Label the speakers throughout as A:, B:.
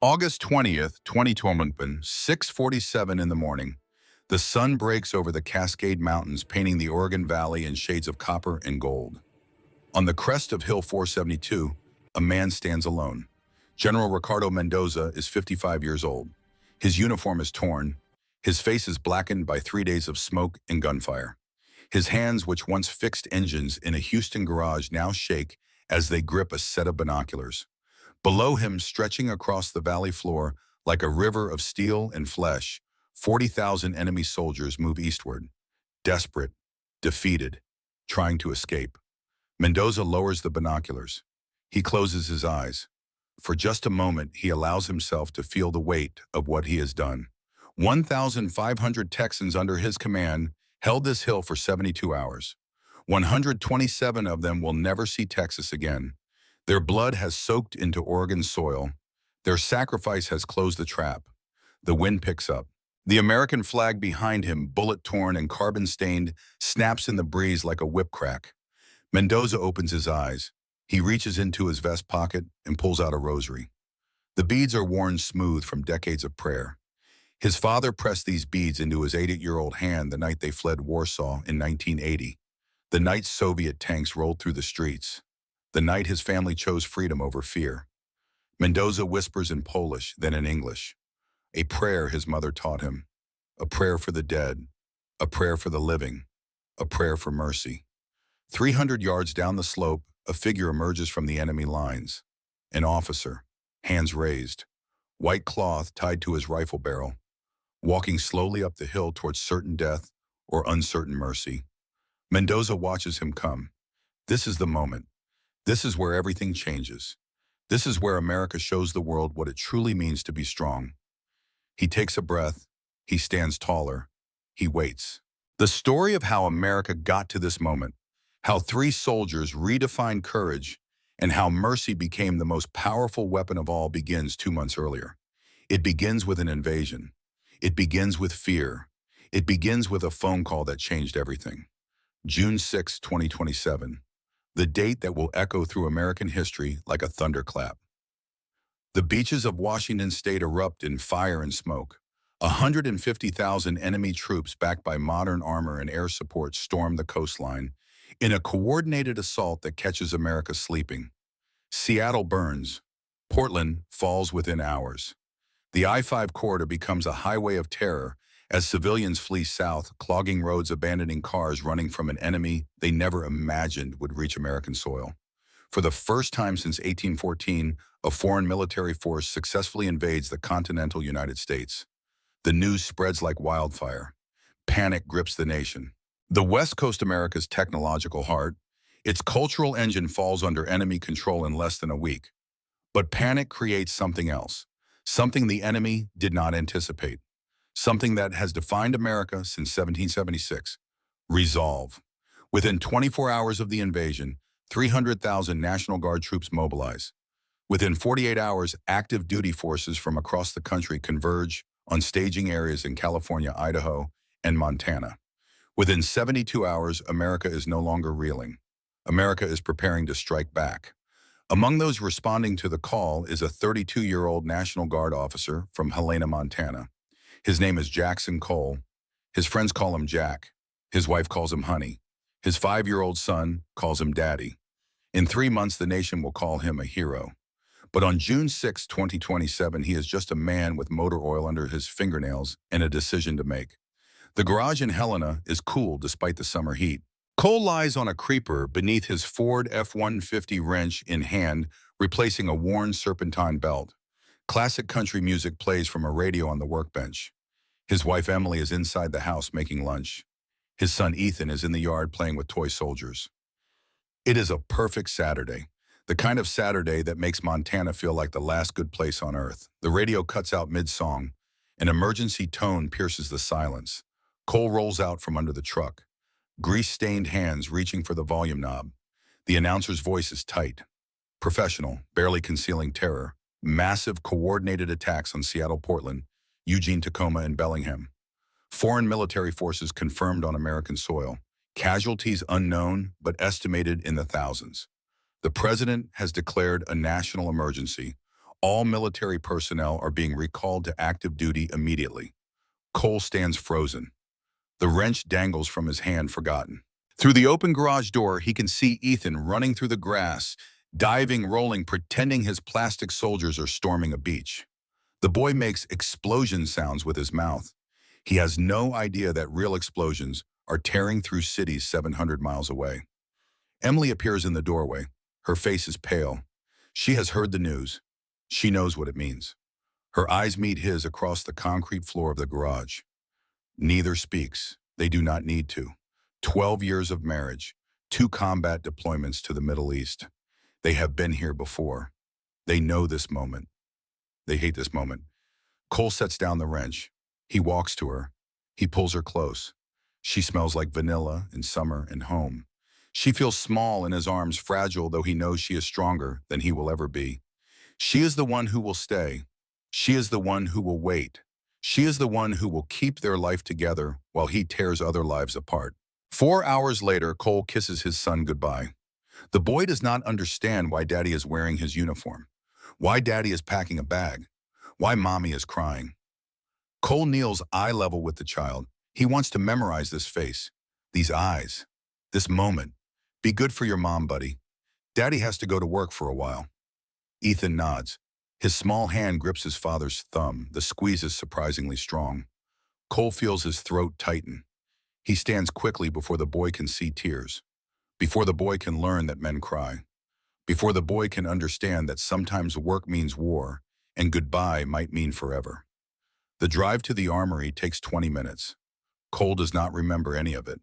A: August 20th, 2021, 6:47 in the morning. The sun breaks over the Cascade Mountains, painting the Oregon Valley in shades of copper and gold. On the crest of Hill 472, a man stands alone. General Ricardo Mendoza is 55 years old. His uniform is torn. His face is blackened by 3 days of smoke and gunfire. His hands, which once fixed engines in a Houston garage, now shake as they grip a set of binoculars. Below him, stretching across the valley floor like a river of steel and flesh, 40,000 enemy soldiers move eastward, desperate, defeated, trying to escape. Mendoza lowers the binoculars. He closes his eyes. For just a moment, he allows himself to feel the weight of what he has done. 1,500 Texans under his command held this hill for 72 hours. 127 of them will never see Texas again. Their blood has soaked into Oregon soil. Their sacrifice has closed the trap. The wind picks up. The American flag behind him, bullet-torn and carbon-stained, snaps in the breeze like a whip crack. Mendoza opens his eyes. He reaches into his vest pocket and pulls out a rosary. The beads are worn smooth from decades of prayer. His father pressed these beads into his 80-year-old hand the night they fled Warsaw in 1980. The night Soviet tanks rolled through the streets. The night his family chose freedom over fear. Mendoza whispers in Polish, then in English. A prayer his mother taught him. A prayer for the dead. A prayer for the living. A prayer for mercy. 300 yards down the slope, a figure emerges from the enemy lines. An officer, hands raised, white cloth tied to his rifle barrel, walking slowly up the hill towards certain death or uncertain mercy. Mendoza watches him come. This is the moment. This is where everything changes. This is where America shows the world what it truly means to be strong. He takes a breath. He stands taller. He waits. The story of how America got to this moment, how 3 soldiers redefined courage, and how mercy became the most powerful weapon of all begins 2 months earlier. It begins with an invasion. It begins with fear. It begins with a phone call that changed everything. June 6, 2027. The date that will echo through American history like a thunderclap. The beaches of Washington state erupt in fire and smoke. 150,000 enemy troops backed by modern armor and air support storm the coastline in a coordinated assault that catches America sleeping. Seattle burns. Portland falls within hours. The I-5 corridor becomes a highway of terror as civilians flee south, clogging roads, abandoning cars, running from an enemy they never imagined would reach American soil. For the first time since 1814, a foreign military force successfully invades the continental United States. The news spreads like wildfire. Panic grips the nation. The West Coast, America's technological heart, its cultural engine falls under enemy control in less than a week. But panic creates something else, something the enemy did not anticipate. Something that has defined America since 1776, resolve. Within 24 hours of the invasion, 300,000 National Guard troops mobilize. Within 48 hours, active duty forces from across the country converge on staging areas in California, Idaho, and Montana. Within 72 hours, America is no longer reeling. America is preparing to strike back. Among those responding to the call is a 32-year-old National Guard officer from Helena, Montana. His name is Jackson Cole. His friends call him Jack. His wife calls him Honey. His 5-year-old son calls him Daddy. In 3 months, the nation will call him a hero. But on June 6, 2027, he is just a man with motor oil under his fingernails and a decision to make. The garage in Helena is cool despite the summer heat. Cole lies on a creeper beneath his Ford F-150 wrench in hand, replacing a worn serpentine belt. Classic country music plays from a radio on the workbench. His wife Emily is inside the house making lunch. His son Ethan is in the yard playing with toy soldiers. It is a perfect Saturday, the kind of Saturday that makes Montana feel like the last good place on earth. The radio cuts out mid-song. An emergency tone pierces the silence. Cole rolls out from under the truck, grease-stained hands reaching for the volume knob. The announcer's voice is tight, professional, barely concealing terror. Massive coordinated attacks on Seattle, Portland, Eugene, Tacoma, and Bellingham. Foreign military forces confirmed on American soil. Casualties unknown, but estimated in the thousands. The president has declared a national emergency. All military personnel are being recalled to active duty immediately. Cole stands frozen. The wrench dangles from his hand, forgotten. Through the open garage door, he can see Ethan running through the grass, diving, rolling, pretending his plastic soldiers are storming a beach. The boy makes explosion sounds with his mouth. He has no idea that real explosions are tearing through cities 700 miles away. Emily appears in the doorway. Her face is pale. She has heard the news. She knows what it means. Her eyes meet his across the concrete floor of the garage. Neither speaks. They do not need to. 12 years of marriage, 2 combat deployments to the Middle East. They have been here before. They know this moment. They hate this moment. Cole sets down the wrench. He walks to her. He pulls her close. She smells like vanilla in summer and home. She feels small in his arms, fragile, though he knows she is stronger than he will ever be. She is the one who will stay. She is the one who will wait. She is the one who will keep their life together while he tears other lives apart. 4 hours later, Cole kisses his son goodbye. The boy does not understand why Daddy is wearing his uniform, why Daddy is packing a bag, why Mommy is crying. Cole kneels eye level with the child. He wants to memorize this face, these eyes, this moment. Be good for your mom, buddy. Daddy has to go to work for a while. Ethan nods. His small hand grips his father's thumb. The squeeze is surprisingly strong. Cole feels his throat tighten. He stands quickly before the boy can see tears, before the boy can learn that men cry, before the boy can understand that sometimes work means war and goodbye might mean forever. The drive to the armory takes 20 minutes. Cole does not remember any of it.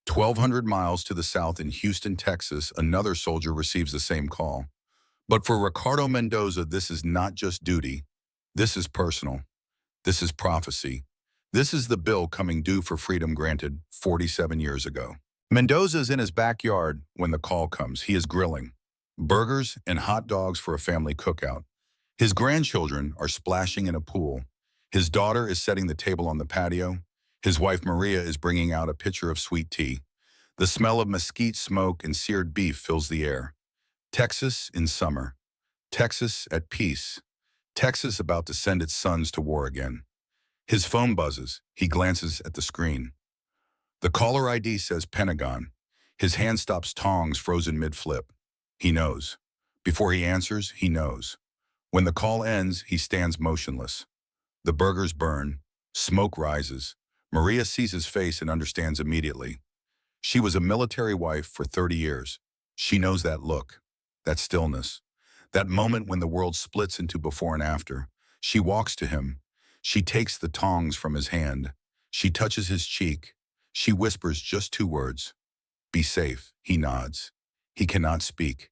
A: 1,200 miles to the south in Houston, Texas, another soldier receives the same call. But for Ricardo Mendoza, this is not just duty. This is personal. This is prophecy. This is the bill coming due for freedom granted 47 years ago. Mendoza is in his backyard when the call comes. He is grilling burgers and hot dogs for a family cookout. His grandchildren are splashing in a pool. His daughter is setting the table on the patio. His wife Maria is bringing out a pitcher of sweet tea. The smell of mesquite smoke and seared beef fills the air. Texas in summer. Texas at peace. Texas about to send its sons to war again. His phone buzzes. He glances at the screen. The caller ID says Pentagon. His hand stops tongs frozen mid-flip. He knows. Before he answers, he knows. When the call ends, he stands motionless. The burgers burn. Smoke rises. Maria sees his face and understands immediately. She was a military wife for 30 years. She knows that look, that stillness, that moment when the world splits into before and after. She walks to him. She takes the tongs from his hand. She touches his cheek. She whispers just 2 words. Be safe. He nods. He cannot speak.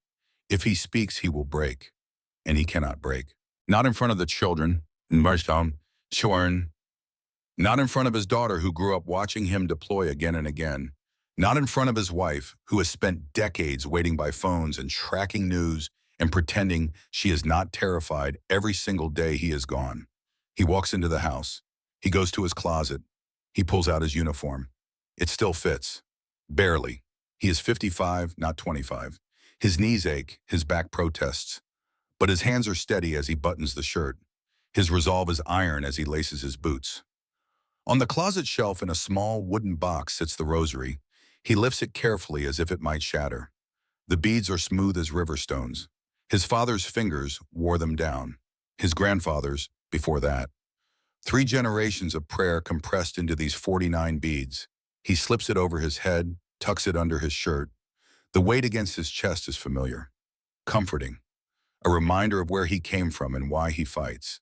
A: If he speaks, he will break. And he cannot break. Not in front of the children. Not in front of his daughter who grew up watching him deploy again and again. Not in front of his wife who has spent decades waiting by phones and tracking news and pretending she is not terrified every single day he is gone. He walks into the house. He goes to his closet. He pulls out his uniform. It still fits. Barely. He is 55, not 25. His knees ache, his back protests. But his hands are steady as he buttons the shirt. His resolve is iron as he laces his boots. On the closet shelf in a small wooden box sits the rosary. He lifts it carefully as if it might shatter. The beads are smooth as river stones. His father's fingers wore them down. His grandfather's before that. 3 generations of prayer compressed into these 49 beads. He slips it over his head, tucks it under his shirt. The weight against his chest is familiar, comforting, a reminder of where he came from and why he fights.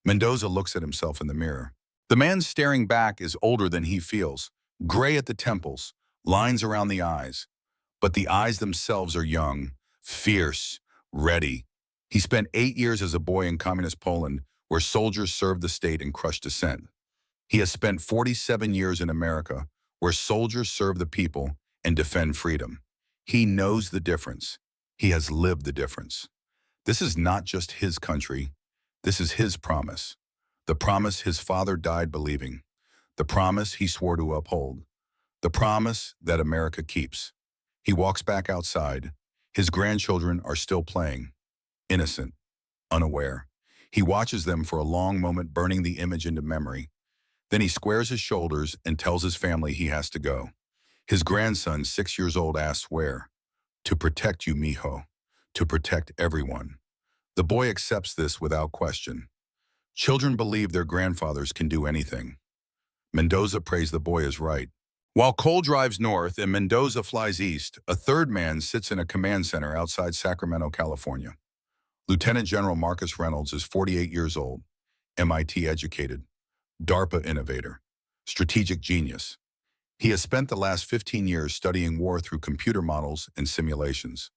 A: Mendoza looks at himself in the mirror. The man staring back is older than he feels, gray at the temples, lines around the eyes. But the eyes themselves are young, fierce, ready. He spent 8 years as a boy in communist Poland, where soldiers served the state and crushed dissent. He has spent 47 years in America, where soldiers serve the people and defend freedom. He knows the difference. He has lived the difference. This is not just his country. This is his promise. The promise his father died believing. The promise he swore to uphold. The promise that America keeps. He walks back outside. His grandchildren are still playing. Innocent. Unaware. He watches them for a long moment, burning the image into memory. Then he squares his shoulders and tells his family he has to go. His grandson, 6 years old, asks where. To protect you, mijo. To protect everyone. The boy accepts this without question. Children believe their grandfathers can do anything. Mendoza prays the boy is right. While Cole drives north and Mendoza flies east, a third man sits in a command center outside Sacramento, California. Lieutenant General Marcus Reynolds is 48 years old, MIT educated, DARPA innovator, strategic genius. He has spent the last 15 years studying war through computer models and simulations.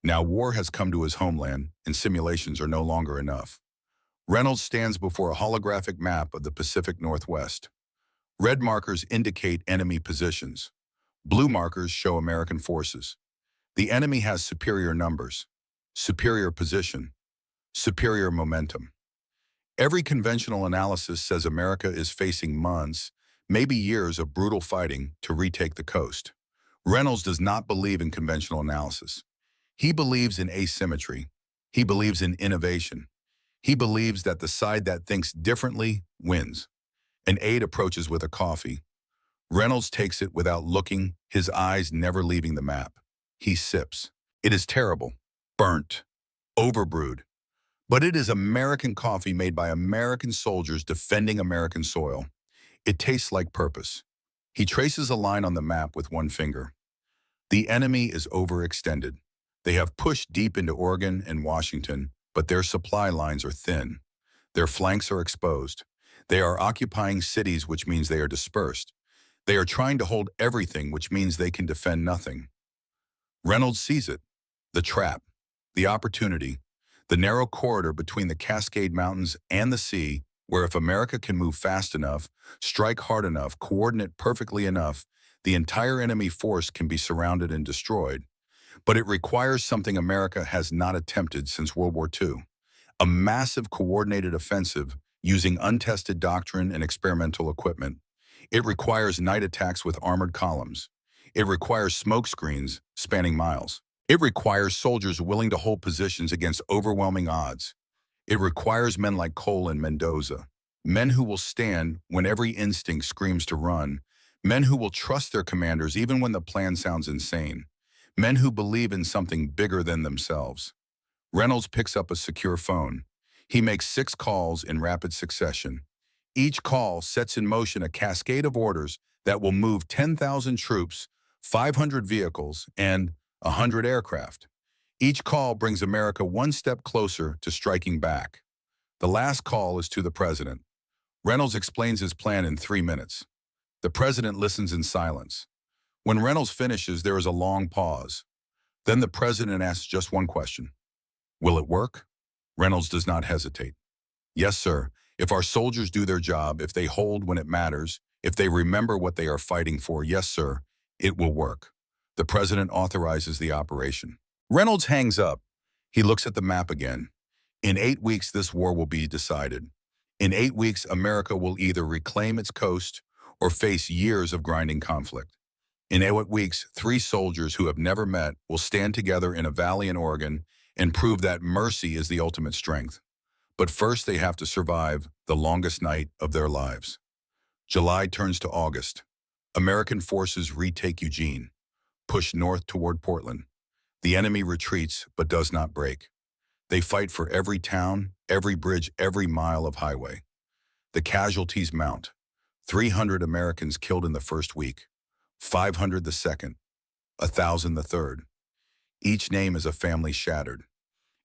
A: Now war has come to his homeland, and simulations are no longer enough. Reynolds stands before a holographic map of the Pacific Northwest. Red markers indicate enemy positions. Blue markers show American forces. The enemy has superior numbers, superior position, superior momentum. Every conventional analysis says America is facing months, maybe years of brutal fighting to retake the coast. Reynolds does not believe in conventional analysis. He believes in asymmetry. He believes in innovation. He believes that the side that thinks differently wins. An aide approaches with a coffee. Reynolds takes it without looking, his eyes never leaving the map. He sips. It is terrible, burnt, overbrewed. But it is American coffee made by American soldiers defending American soil. It tastes like purpose. He traces a line on the map with one finger. The enemy is overextended. They have pushed deep into Oregon and Washington, but their supply lines are thin. Their flanks are exposed. They are occupying cities, which means they are dispersed. They are trying to hold everything, which means they can defend nothing. Reynolds sees it. The trap, the opportunity, the narrow corridor between the Cascade Mountains and the sea, where if America can move fast enough, strike hard enough, coordinate perfectly enough, the entire enemy force can be surrounded and destroyed. But it requires something America has not attempted since World War II. A massive coordinated offensive using untested doctrine and experimental equipment. It requires night attacks with armored columns. It requires smoke screens spanning miles. It requires soldiers willing to hold positions against overwhelming odds. It requires men like Cole and Mendoza, men who will stand when every instinct screams to run, men who will trust their commanders even when the plan sounds insane, men who believe in something bigger than themselves. Reynolds picks up a secure phone. He makes 6 calls in rapid succession. Each call sets in motion a cascade of orders that will move 10,000 troops, 500 vehicles, and 100 aircraft. Each call brings America one step closer to striking back. The last call is to the president. Reynolds explains his plan in 3 minutes. The president listens in silence. When Reynolds finishes, there is a long pause. Then the president asks just one question. Will it work? Reynolds does not hesitate. Yes, sir. If our soldiers do their job, if they hold when it matters, if they remember what they are fighting for, yes, sir, it will work. The president authorizes the operation. Reynolds hangs up. He looks at the map again. In 8 weeks, this war will be decided. In 8 weeks, America will either reclaim its coast or face years of grinding conflict. In 8 weeks, 3 soldiers who have never met will stand together in a valley in Oregon and prove that mercy is the ultimate strength. But first, they have to survive the longest night of their lives. July turns to August. American forces retake Eugene, push north toward Portland. The enemy retreats but does not break. They fight for every town, every bridge, every mile of highway. The casualties mount. 300 Americans killed in the first week, 500 the second, 1,000 the third. Each name is a family shattered.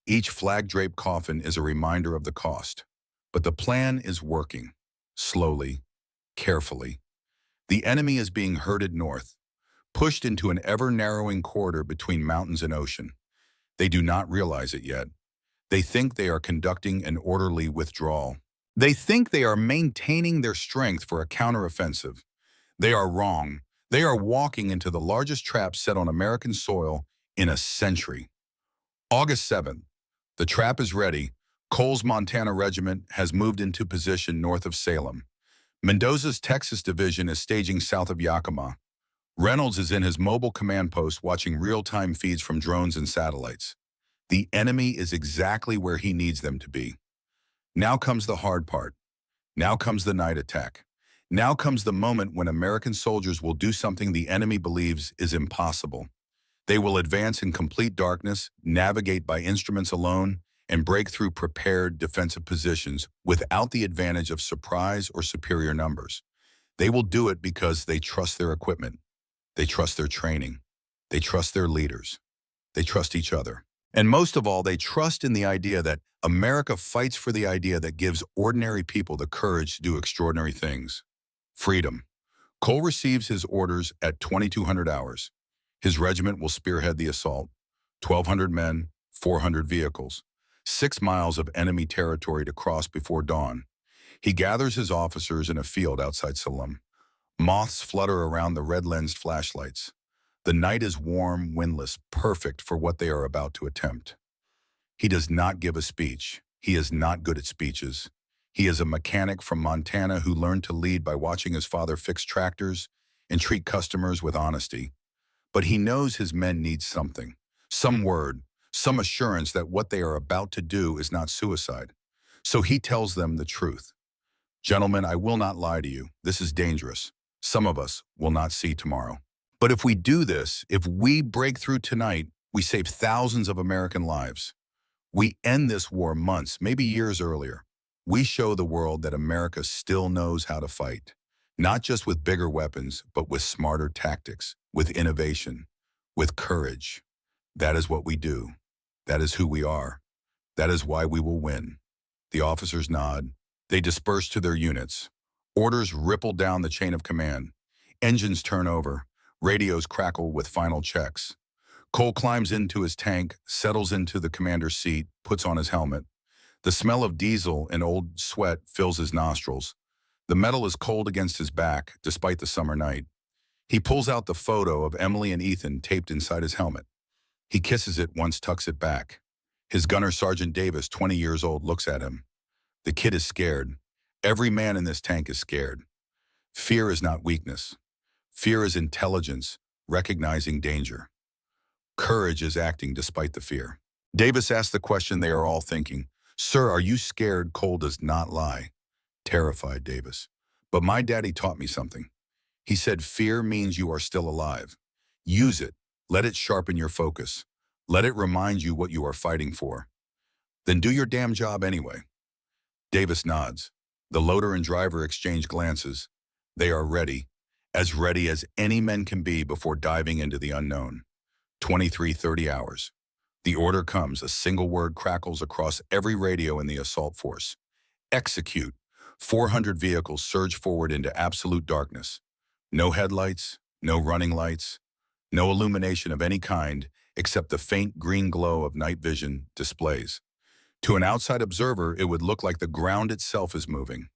A: Each flag-draped coffin is a reminder of the cost. But the plan is working, slowly, carefully. The enemy is being herded north, pushed into an ever-narrowing corridor between mountains and ocean. They do not realize it yet. They think they are conducting an orderly withdrawal. They think they are maintaining their strength for a counteroffensive. They are wrong. They are walking into the largest trap set on American soil in a century. August 7th. The trap is ready. Cole's Montana Regiment has moved into position north of Salem. Mendoza's Texas Division is staging south of Yakima. Reynolds is in his mobile command post watching real-time feeds from drones and satellites. The enemy is exactly where he needs them to be. Now comes the hard part. Now comes the night attack. Now comes the moment when American soldiers will do something the enemy believes is impossible. They will advance in complete darkness, navigate by instruments alone, and break through prepared defensive positions without the advantage of surprise or superior numbers. They will do it because they trust their equipment, they trust their training, they trust their leaders, they trust each other. And most of all, they trust in the idea that America fights for the idea that gives ordinary people the courage to do extraordinary things. Freedom. Cole receives his orders at 2200 hours. His regiment will spearhead the assault. 1,200 men, 400 vehicles, 6 miles of enemy territory to cross before dawn. He gathers his officers in a field outside Salem. Moths flutter around the red-lensed flashlights. The night is warm, windless, perfect for what they are about to attempt. He does not give a speech. He is not good at speeches. He is a mechanic from Montana who learned to lead by watching his father fix tractors and treat customers with honesty. But he knows his men need something, some word, some assurance that what they are about to do is not suicide. So he tells them the truth. Gentlemen, I will not lie to you. This is dangerous. Some of us will not see tomorrow. But if we do this, if we break through tonight, we save thousands of American lives. We end this war months, maybe years earlier. We show the world that America still knows how to fight, not just with bigger weapons, but with smarter tactics, with innovation, with courage. That is what we do. That is who we are. That is why we will win. The officers nod. They disperse to their units. Orders ripple down the chain of command. Engines turn over. Radios crackle with final checks. Cole climbs into his tank, settles into the commander's seat, puts on his helmet. The smell of diesel and old sweat fills his nostrils. The metal is cold against his back, despite the summer night. He pulls out the photo of Emily and Ethan taped inside his helmet. He kisses it, once tucks it back. His gunner, Sergeant Davis, 20 years old, looks at him. The kid is scared. Every man in this tank is scared. Fear is not weakness. Fear is intelligence, recognizing danger. Courage is acting despite the fear. Davis asks the question they are all thinking. Sir, are you scared? Cole does not lie. Terrified, Davis. But my daddy taught me something. He said fear means you are still alive. Use it. Let it sharpen your focus. Let it remind you what you are fighting for. Then do your damn job anyway. Davis nods. The loader and driver exchange glances. They are ready as any men can be before diving into the unknown. 23:30 hours. The order comes. A single word crackles across every radio in the assault force. Execute. 400 vehicles surge forward into absolute darkness. No headlights, no running lights, no illumination of any kind except the faint green glow of night vision displays. To an outside observer, it would look like the ground itself is moving.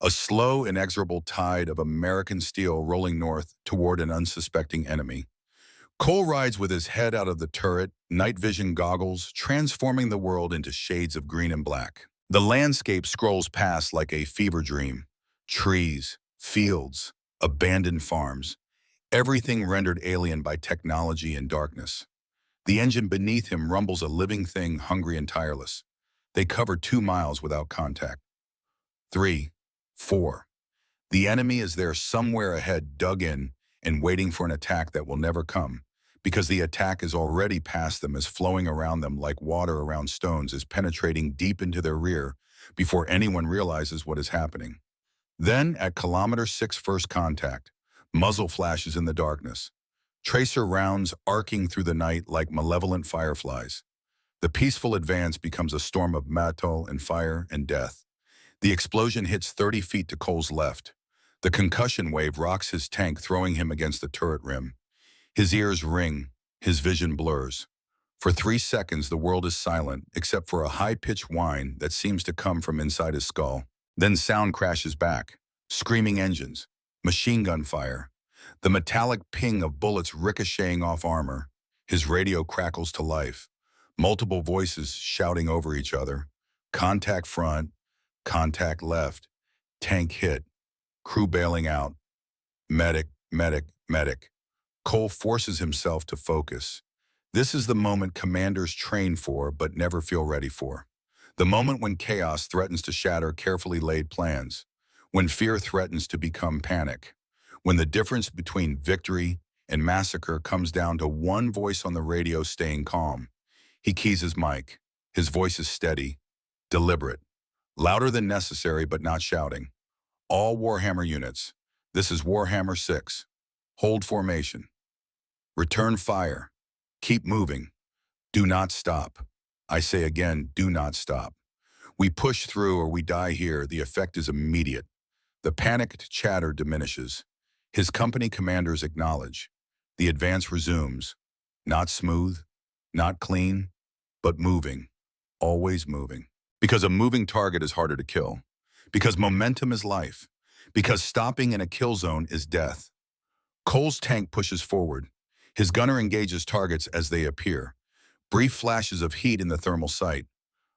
A: A slow, inexorable tide of American steel rolling north toward an unsuspecting enemy. Cole rides with his head out of the turret, night vision goggles, transforming the world into shades of green and black. The landscape scrolls past like a fever dream. Trees, fields, abandoned farms, everything rendered alien by technology and darkness. The engine beneath him rumbles a living thing, hungry and tireless. They cover 2 miles without contact. 3, 4. The enemy is there somewhere ahead, dug in and waiting for an attack that will never come, because the attack is already past them, is flowing around them like water around stones, is penetrating deep into their rear before anyone realizes what is happening. Then, at kilometer 6 first contact, muzzle flashes in the darkness. Tracer rounds arcing through the night like malevolent fireflies. The peaceful advance becomes a storm of metal and fire and death. The explosion hits 30 feet to Cole's left. The concussion wave rocks his tank, throwing him against the turret rim. His ears ring, his vision blurs. For 3 seconds, the world is silent, except for a high-pitched whine that seems to come from inside his skull. Then sound crashes back. Screaming engines, machine gun fire, the metallic ping of bullets ricocheting off armor. His radio crackles to life. Multiple voices shouting over each other. Contact front, contact left, tank hit, crew bailing out. Medic, medic, medic. Cole forces himself to focus. This is the moment commanders train for but never feel ready for. The moment when chaos threatens to shatter carefully laid plans, when fear threatens to become panic, when the difference between victory and massacre comes down to one voice on the radio staying calm. He keys his mic. His voice is steady, deliberate, louder than necessary but not shouting. All Warhammer units. This is Warhammer 6. Hold formation. Return fire. Keep moving. Do not stop. I say again, do not stop. We push through or we die here. The effect is immediate. The panicked chatter diminishes. His company commanders acknowledge. The advance resumes. Not smooth, not clean, but moving. Always moving. Because a moving target is harder to kill. Because momentum is life. Because stopping in a kill zone is death. Cole's tank pushes forward. His gunner engages targets as they appear. Brief flashes of heat in the thermal sight.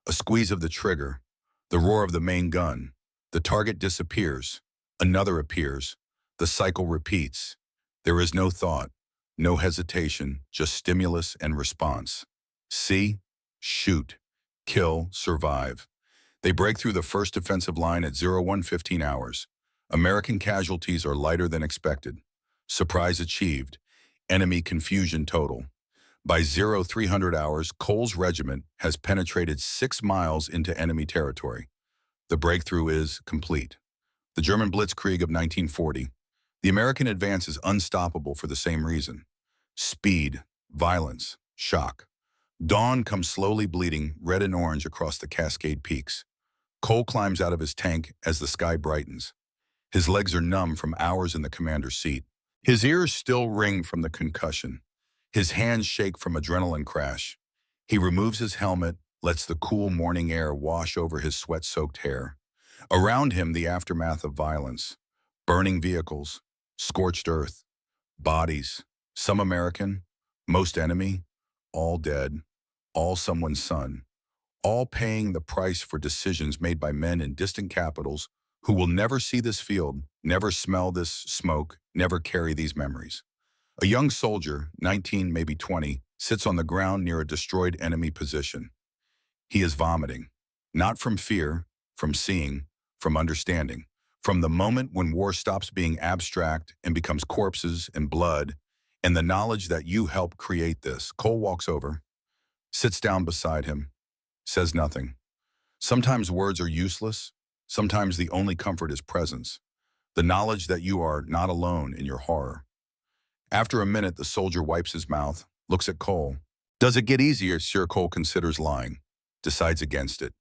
A: A squeeze of the trigger. The roar of the main gun. The target disappears. Another appears. The cycle repeats. There is no thought, no hesitation, just stimulus and response. See, shoot, kill, survive. They break through the first defensive line at 01:15 hours. American casualties are lighter than expected. Surprise achieved. Enemy confusion total. By 0300 hours, Cole's regiment has penetrated 6 miles into enemy territory. The breakthrough is complete. The German Blitzkrieg of 1940. The American advance is unstoppable for the same reason. Speed, violence, shock. Dawn comes slowly bleeding red and orange across the Cascade Peaks. Cole climbs out of his tank as the sky brightens. His legs are numb from hours in the commander's seat. His ears still ring from the concussion. His hands shake from adrenaline crash. He removes his helmet, lets the cool morning air wash over his sweat-soaked hair. Around him, the aftermath of violence. Burning vehicles, scorched earth, bodies, some American, most enemy, all dead, all someone's son, all paying the price for decisions made by men in distant capitals who will never see this field, never smell this smoke, never carry these memories. A young soldier, 19, maybe 20, sits on the ground near a destroyed enemy position. He is vomiting, not from fear, from seeing, from understanding, from the moment when war stops being abstract and becomes corpses and blood, and the knowledge that you helped create this. Cole walks over, sits down beside him, says nothing. Sometimes words are useless. Sometimes the only comfort is presence, the knowledge that you are not alone in your horror. After a minute, the soldier wipes his mouth, looks at Cole. Does it get easier? Sir Cole considers lying, decides against it.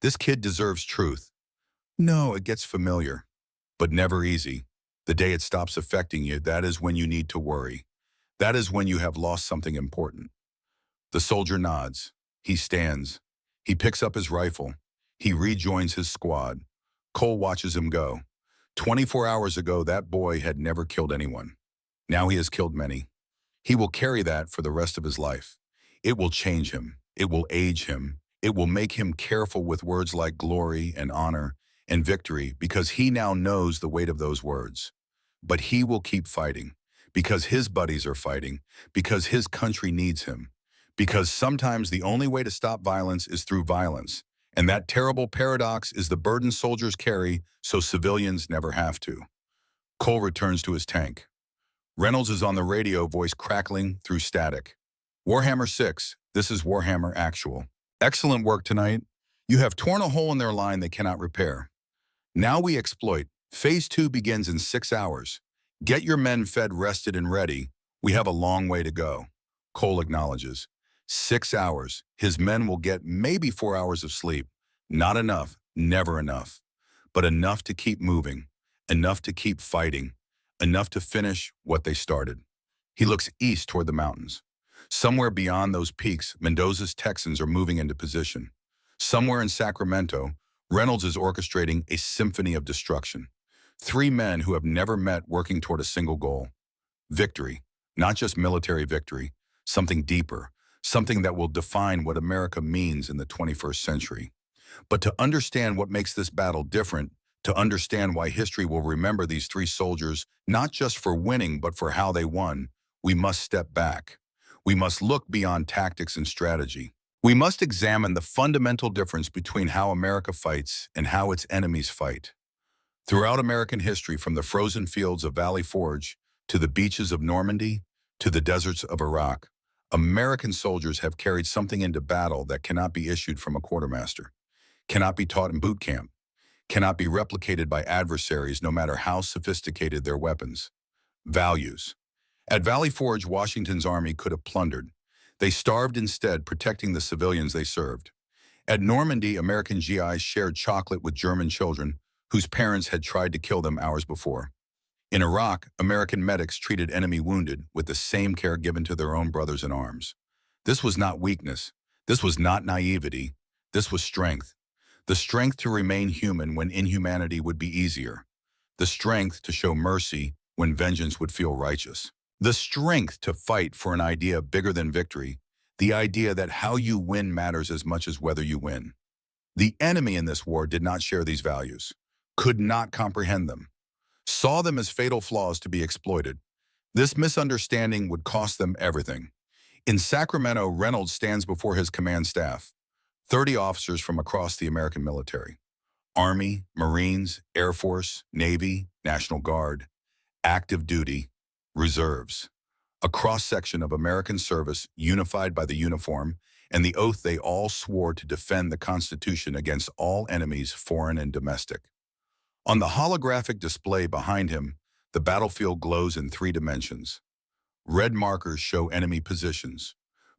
A: This kid deserves truth. No, it gets familiar, but never easy. The day it stops affecting you, that is when you need to worry. That is when you have lost something important. The soldier nods. He stands. He picks up his rifle. He rejoins his squad. Cole watches him go. 24 hours ago, that boy had never killed anyone. Now he has killed many. He will carry that for the rest of his life. It will change him. It will age him. It will make him careful with words like glory and honor and victory because he now knows the weight of those words. But he will keep fighting because his buddies are fighting, because his country needs him, because sometimes the only way to stop violence is through violence. And that terrible paradox is the burden soldiers carry so civilians never have to. Cole returns to his tank. Reynolds is on the radio, voice crackling through static. Warhammer 6, this is Warhammer Actual. Excellent work tonight. You have torn a hole in their line they cannot repair. Now we exploit. Phase 2 begins in 6 hours. Get your men fed, rested, and ready. We have a long way to go. Cole acknowledges. 6 hours. His men will get maybe 4 hours of sleep. Not enough, never enough. But enough to keep moving. Enough to keep fighting. Enough to finish what they started. He looks east toward the mountains. Somewhere beyond those peaks, Mendoza's Texans are moving into position. Somewhere in Sacramento, Reynolds is orchestrating a symphony of destruction. 3 men who have never met working toward a single goal. Victory, not just military victory, something deeper, something that will define what America means in the 21st century. But to understand what makes this battle different, to understand why history will remember these 3 soldiers, not just for winning, but for how they won, we must step back. We must look beyond tactics and strategy. We must examine the fundamental difference between how America fights and how its enemies fight. Throughout American history, from the frozen fields of Valley Forge to the beaches of Normandy to the deserts of Iraq, American soldiers have carried something into battle that cannot be issued from a quartermaster, cannot be taught in boot camp, cannot be replicated by adversaries no matter how sophisticated their weapons. Values. At Valley Forge, Washington's army could have plundered. They starved instead, protecting the civilians they served. At Normandy, American GIs shared chocolate with German children whose parents had tried to kill them hours before. In Iraq, American medics treated enemy wounded with the same care given to their own brothers in arms. This was not weakness. This was not naivety. This was strength. The strength to remain human when inhumanity would be easier. The strength to show mercy when vengeance would feel righteous. The strength to fight for an idea bigger than victory, the idea that how you win matters as much as whether you win. The enemy in this war did not share these values, could not comprehend them, saw them as fatal flaws to be exploited. This misunderstanding would cost them everything. In Sacramento, Reynolds stands before his command staff, 30 officers from across the American military. Army, Marines, Air Force, Navy, National Guard, active duty, reserves. A cross-section of American service unified by the uniform and the oath they all swore to defend the Constitution against all enemies, foreign and domestic. On the holographic display behind him, the battlefield glows in 3 dimensions. Red markers show enemy positions.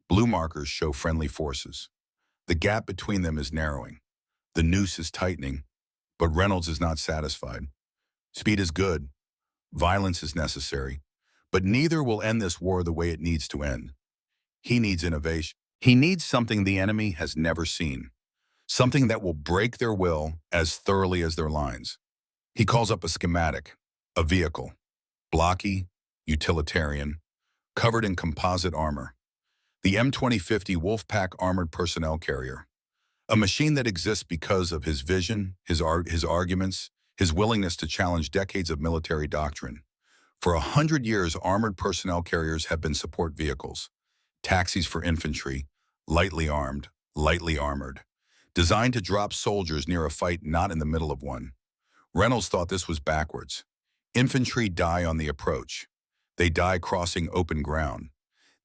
A: Blue markers show friendly forces. The gap between them is narrowing. The noose is tightening, but Reynolds is not satisfied. Speed is good. Violence is necessary. But neither will end this war the way it needs to end. He needs innovation. He needs something the enemy has never seen. Something that will break their will as thoroughly as their lines. He calls up a schematic, a vehicle, blocky, utilitarian, covered in composite armor. The M2050 Wolfpack Armored Personnel Carrier. A machine that exists because of his vision, his arguments, his willingness to challenge decades of military doctrine. For 100 years, armored personnel carriers have been support vehicles, taxis for infantry, lightly armed, lightly armored, designed to drop soldiers near a fight, not in the middle of one. Reynolds thought this was backwards. Infantry die on the approach. They die crossing open ground.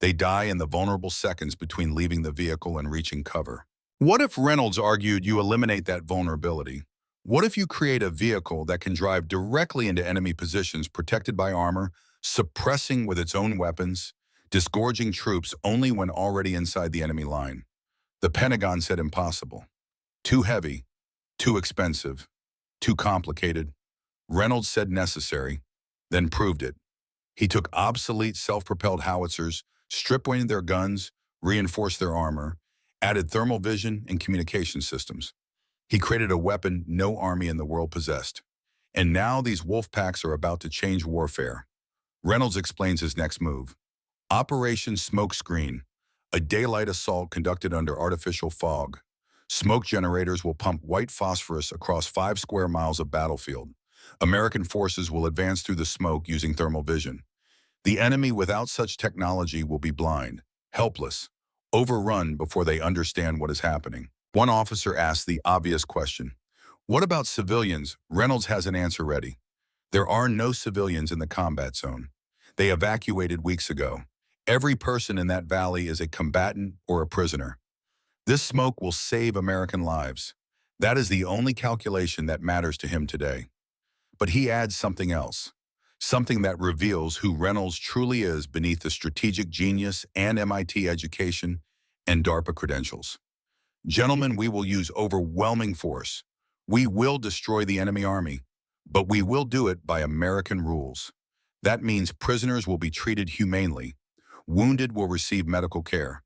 A: They die in the vulnerable seconds between leaving the vehicle and reaching cover. What if, Reynolds argued, you eliminate that vulnerability? What if you create a vehicle that can drive directly into enemy positions protected by armor, suppressing with its own weapons, disgorging troops only when already inside the enemy line? The Pentagon said impossible. Too heavy, too expensive, too complicated. Reynolds said necessary, then proved it. He took obsolete self-propelled howitzers, strip-weighted their guns, reinforced their armor, added thermal vision and communication systems. He created a weapon no army in the world possessed. And now these wolf packs are about to change warfare. Reynolds explains his next move. Operation Smokescreen, a daylight assault conducted under artificial fog. Smoke generators will pump white phosphorus across 5 square miles of battlefield. American forces will advance through the smoke using thermal vision. The enemy without such technology will be blind, helpless, overrun before they understand what is happening. One officer asked the obvious question. What about civilians? Reynolds has an answer ready. There are no civilians in the combat zone. They evacuated weeks ago. Every person in that valley is a combatant or a prisoner. This smoke will save American lives. That is the only calculation that matters to him today. But he adds something else, something that reveals who Reynolds truly is beneath the strategic genius and MIT education and DARPA credentials. Gentlemen, we will use overwhelming force. We will destroy the enemy army, but we will do it by American rules. That means prisoners will be treated humanely. Wounded will receive medical care.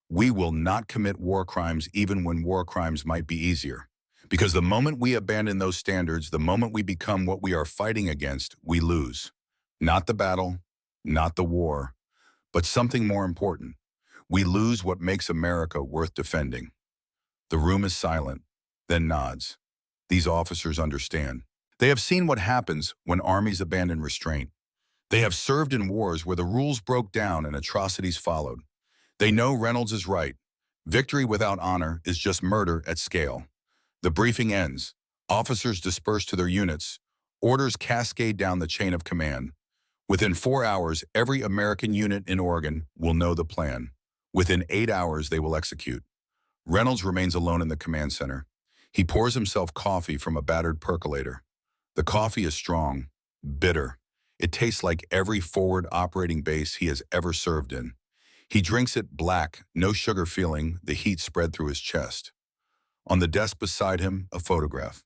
A: We will not commit war crimes even when war crimes might be easier. Because the moment we abandon those standards, the moment we become what we are fighting against, we lose. Not the battle, not the war, but something more important. We lose what makes America worth defending. The room is silent, then nods. These officers understand. They have seen what happens when armies abandon restraint. They have served in wars where the rules broke down and atrocities followed. They know Reynolds is right. Victory without honor is just murder at scale. The briefing ends. Officers disperse to their units. Orders cascade down the chain of command. Within 4 hours, every American unit in Oregon will know the plan. Within 8 hours, they will execute. Reynolds remains alone in the command center. He pours himself coffee from a battered percolator. The coffee is strong, bitter. It tastes like every forward operating base he has ever served in. He drinks it black, no sugar feeling the heat spread through his chest. On the desk beside him, a photograph.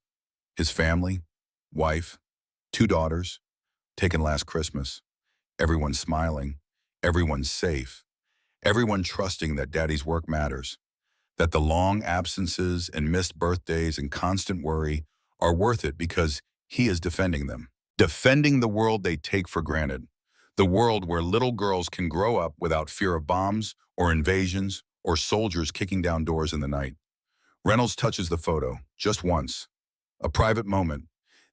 A: His family, wife, 2 daughters, taken last Christmas. Everyone smiling, everyone safe, everyone trusting that daddy's work matters, that the long absences and missed birthdays and constant worry are worth it because he is defending them. Defending the world they take for granted. The world where little girls can grow up without fear of bombs or invasions or soldiers kicking down doors in the night. Reynolds touches the photo, just once. A private moment.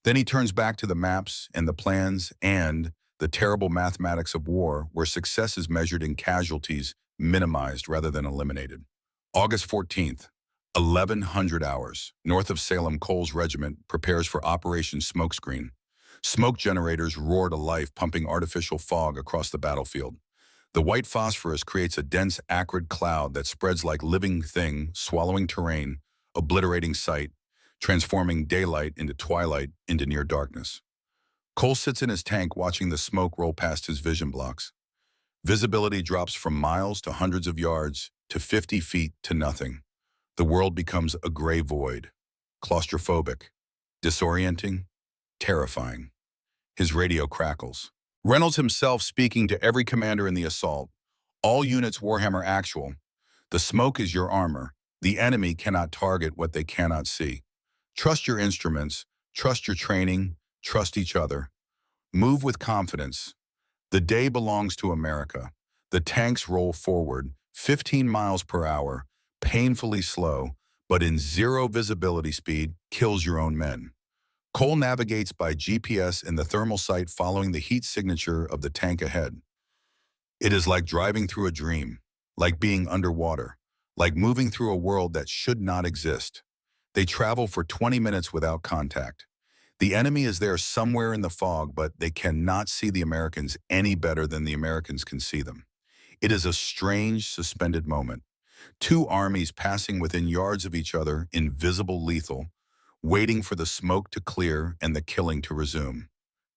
A: Then he turns back to the maps and the plans and the terrible mathematics of war where success is measured in casualties minimized rather than eliminated. August 14th, 1100 hours. North of Salem, Cole's regiment prepares for Operation Smokescreen. Smoke generators roar to life, pumping artificial fog across the battlefield. The white phosphorus creates a dense, acrid cloud that spreads like living thing, swallowing terrain, obliterating sight, transforming daylight into twilight, into near darkness. Cole sits in his tank watching the smoke roll past his vision blocks. Visibility drops from miles to hundreds of yards, to 50 feet to nothing. The world becomes a gray void, claustrophobic, disorienting, terrifying. His radio crackles. Reynolds himself speaking to every commander in the assault. All units Warhammer Actual. The smoke is your armor. The enemy cannot target what they cannot see. Trust your instruments, trust your training, trust each other. Move with confidence. The day belongs to America. The tanks roll forward, 15 miles per hour, painfully slow, but in zero visibility speed, kills your own men. Cole navigates by GPS in the thermal sight following the heat signature of the tank ahead. It is like driving through a dream, like being underwater, like moving through a world that should not exist. They travel for 20 minutes without contact. The enemy is there somewhere in the fog, but they cannot see the Americans any better than the Americans can see them. It is a strange, suspended moment. 2 armies passing within yards of each other, invisible, lethal, waiting for the smoke to clear and the killing to resume.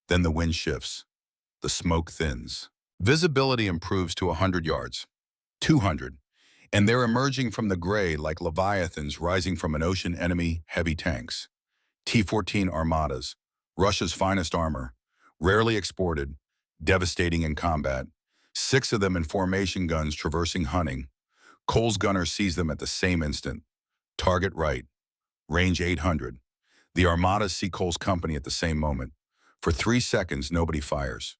A: Then the wind shifts. The smoke thins. Visibility improves to 100 yards, 200, and they're emerging from the gray like leviathans rising from an ocean enemy, heavy tanks. T-14 Armadas, Russia's finest armor, rarely exported, devastating in combat. 6 of them in formation guns traversing Hunting. Cole's gunner sees them at the same instant. Target right. Range 800. The Armadas see Cole's company at the same moment. For 3 seconds, nobody fires.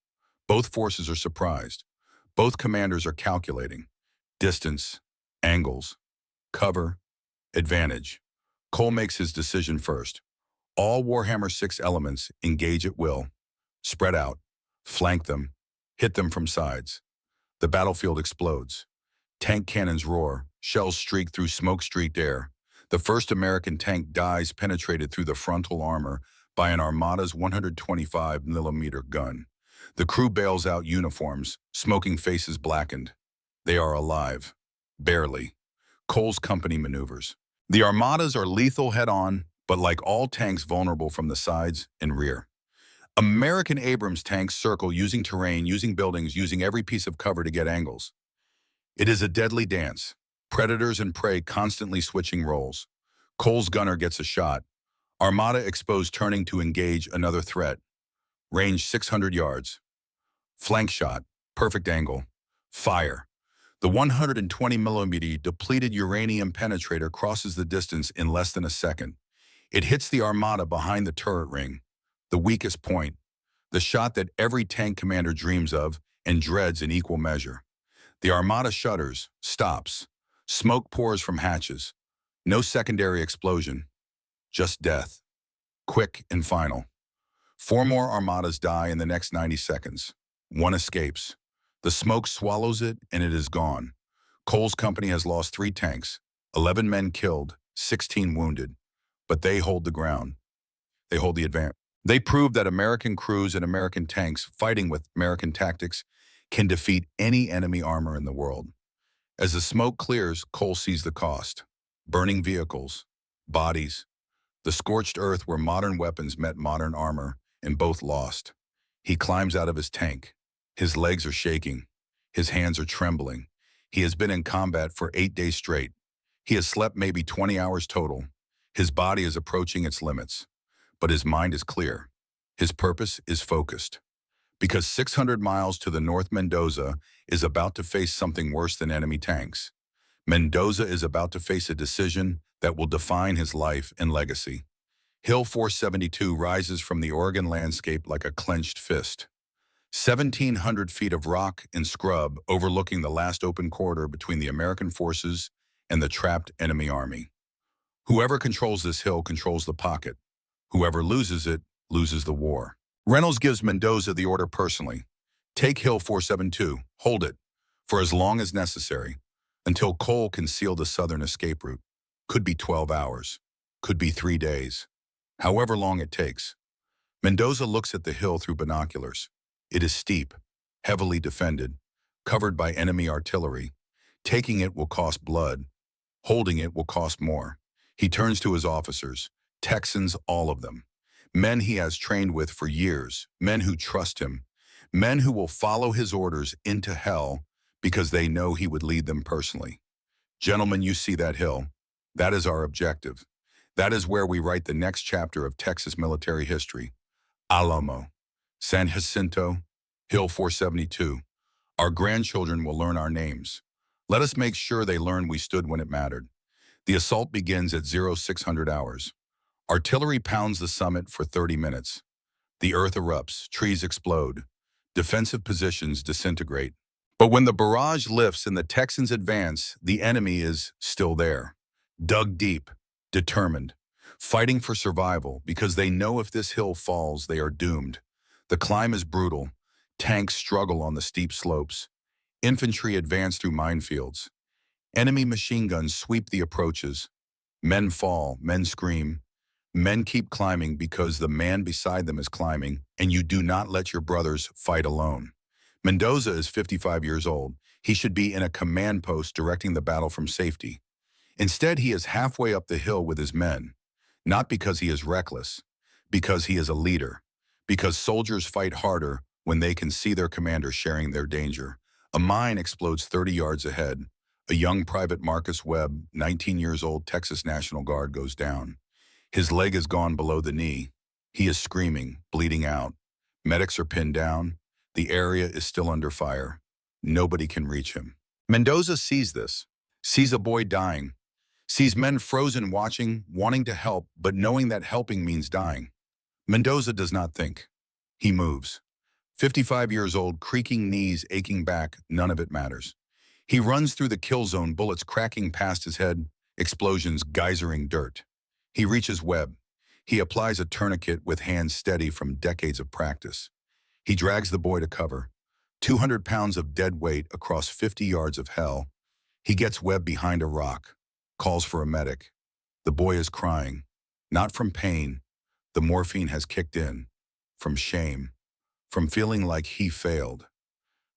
A: Both forces are surprised. Both commanders are calculating. Distance, angles, cover, advantage. Cole makes his decision first. All Warhammer 6 elements engage at will. Spread out, flank them, hit them from sides. The battlefield explodes. Tank cannons roar, shells streak through smoke-streaked air. The first American tank dies penetrated through the frontal armor by an Armada's 125mm gun. The crew bails out uniforms, smoking faces blackened. They are alive. Barely. Cole's company maneuvers. The Armadas are lethal head-on, but like all tanks vulnerable from the sides and rear. American Abrams tanks circle using terrain, using buildings, using every piece of cover to get angles. It is a deadly dance. Predators and prey constantly switching roles. Cole's gunner gets a shot. Armada exposed turning to engage another threat. Range 600 yards. Flank shot. Perfect angle. Fire. The 120mm depleted uranium penetrator crosses the distance in less than a second. It hits the Armada behind the turret ring, the weakest point, the shot that every tank commander dreams of and dreads in equal measure. The Armada shudders, stops. Smoke pours from hatches. No secondary explosion, just death. Quick and final. 4 more Armadas die in the next 90 seconds. 1 escapes. The smoke swallows it and it is gone. Cole's company has lost 3 tanks, 11 men killed, 16 wounded. But they hold the ground. They hold the advance. They prove that American crews and American tanks fighting with American tactics can defeat any enemy armor in the world. As the smoke clears, Cole sees the cost. Burning vehicles, bodies, the scorched earth where modern weapons met modern armor, and both lost. He climbs out of his tank. His legs are shaking. His hands are trembling. He has been in combat for 8 days straight. He has slept maybe 20 hours total. His body is approaching its limits. But his mind is clear. His purpose is focused. Because 600 miles to the north, Mendoza is about to face something worse than enemy tanks. Mendoza is about to face a decision that will define his life and legacy. Hill 472 rises from the Oregon landscape like a clenched fist. 1,700 feet of rock and scrub overlooking the last open corridor between the American forces and the trapped enemy army. Whoever controls this hill controls the pocket. Whoever loses it, loses the war. Reynolds gives Mendoza the order personally. Take Hill 472, hold it, for as long as necessary, until Cole can seal the southern escape route. Could be 12 hours, could be 3 days. However long it takes. Mendoza looks at the hill through binoculars. It is steep, heavily defended, covered by enemy artillery. Taking it will cost blood. Holding it will cost more. He turns to his officers, Texans, all of them. Men he has trained with for years, men who trust him, men who will follow his orders into hell because they know he would lead them personally. Gentlemen, you see that hill. That is our objective. That is where we write the next chapter of Texas military history. Alamo, San Jacinto, Hill 472. Our grandchildren will learn our names. Let us make sure they learn we stood when it mattered. The assault begins at 0600 hours. Artillery pounds the summit for 30 minutes. The earth erupts, trees explode, defensive positions disintegrate. But when the barrage lifts and the Texans advance, the enemy is still there, dug deep, determined, fighting for survival because they know if this hill falls, they are doomed. The climb is brutal. Tanks struggle on the steep slopes. Infantry advance through minefields. Enemy machine guns sweep the approaches. Men fall, men scream. Men keep climbing because the man beside them is climbing, and you do not let your brothers fight alone. Mendoza is 55 years old. He should be in a command post directing the battle from safety. Instead, he is halfway up the hill with his men, not because he is reckless, because he is a leader, because soldiers fight harder when they can see their commander sharing their danger. A mine explodes 30 yards ahead. A young Private Marcus Webb, 19 years old, Texas National Guard, goes down. His leg is gone below the knee. He is screaming, bleeding out. Medics are pinned down. The area is still under fire. Nobody can reach him. Mendoza sees this, sees a boy dying, sees men frozen watching, wanting to help, but knowing that helping means dying. Mendoza does not think. He moves. 55 years old, creaking knees, aching back, none of it matters. He runs through the kill zone, bullets cracking past his head, explosions geysering dirt. He reaches Webb. He applies a tourniquet with hands steady from decades of practice. He drags the boy to cover. 200 pounds of dead weight across 50 yards of hell. He gets Webb behind a rock, calls for a medic. The boy is crying, not from pain. The morphine has kicked in, from shame, from feeling like he failed.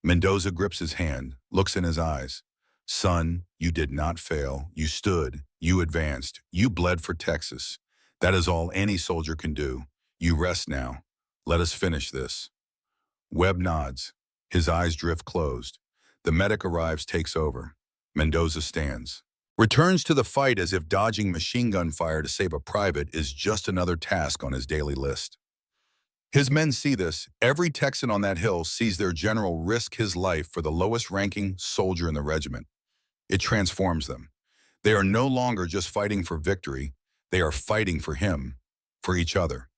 A: Mendoza grips his hand, looks in his eyes. Son, you did not fail. You stood, you advanced, you bled for Texas. That is all any soldier can do. You rest now. Let us finish this. Webb nods. His eyes drift closed. The medic arrives, takes over. Mendoza stands. Returns to the fight as if dodging machine gun fire to save a private is just another task on his daily list. His men see this. Every Texan on that hill sees their general risk his life for the lowest-ranking soldier in the regiment. It transforms them. They are no longer just fighting for victory. They are fighting for him, for each other,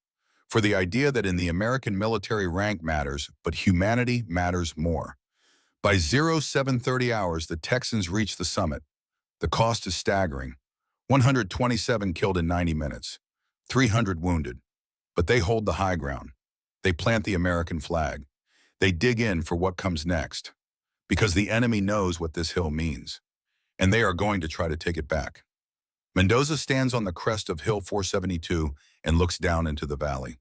A: for the idea that in the American military rank matters, but humanity matters more. By 0730 hours, the Texans reach the summit. The cost is staggering. 127 killed in 90 minutes, 300 wounded. But they hold the high ground. They plant the American flag. They dig in for what comes next, because the enemy knows what this hill means, and they are going to try to take it back. Mendoza stands on the crest of Hill 472 and looks down into the valley.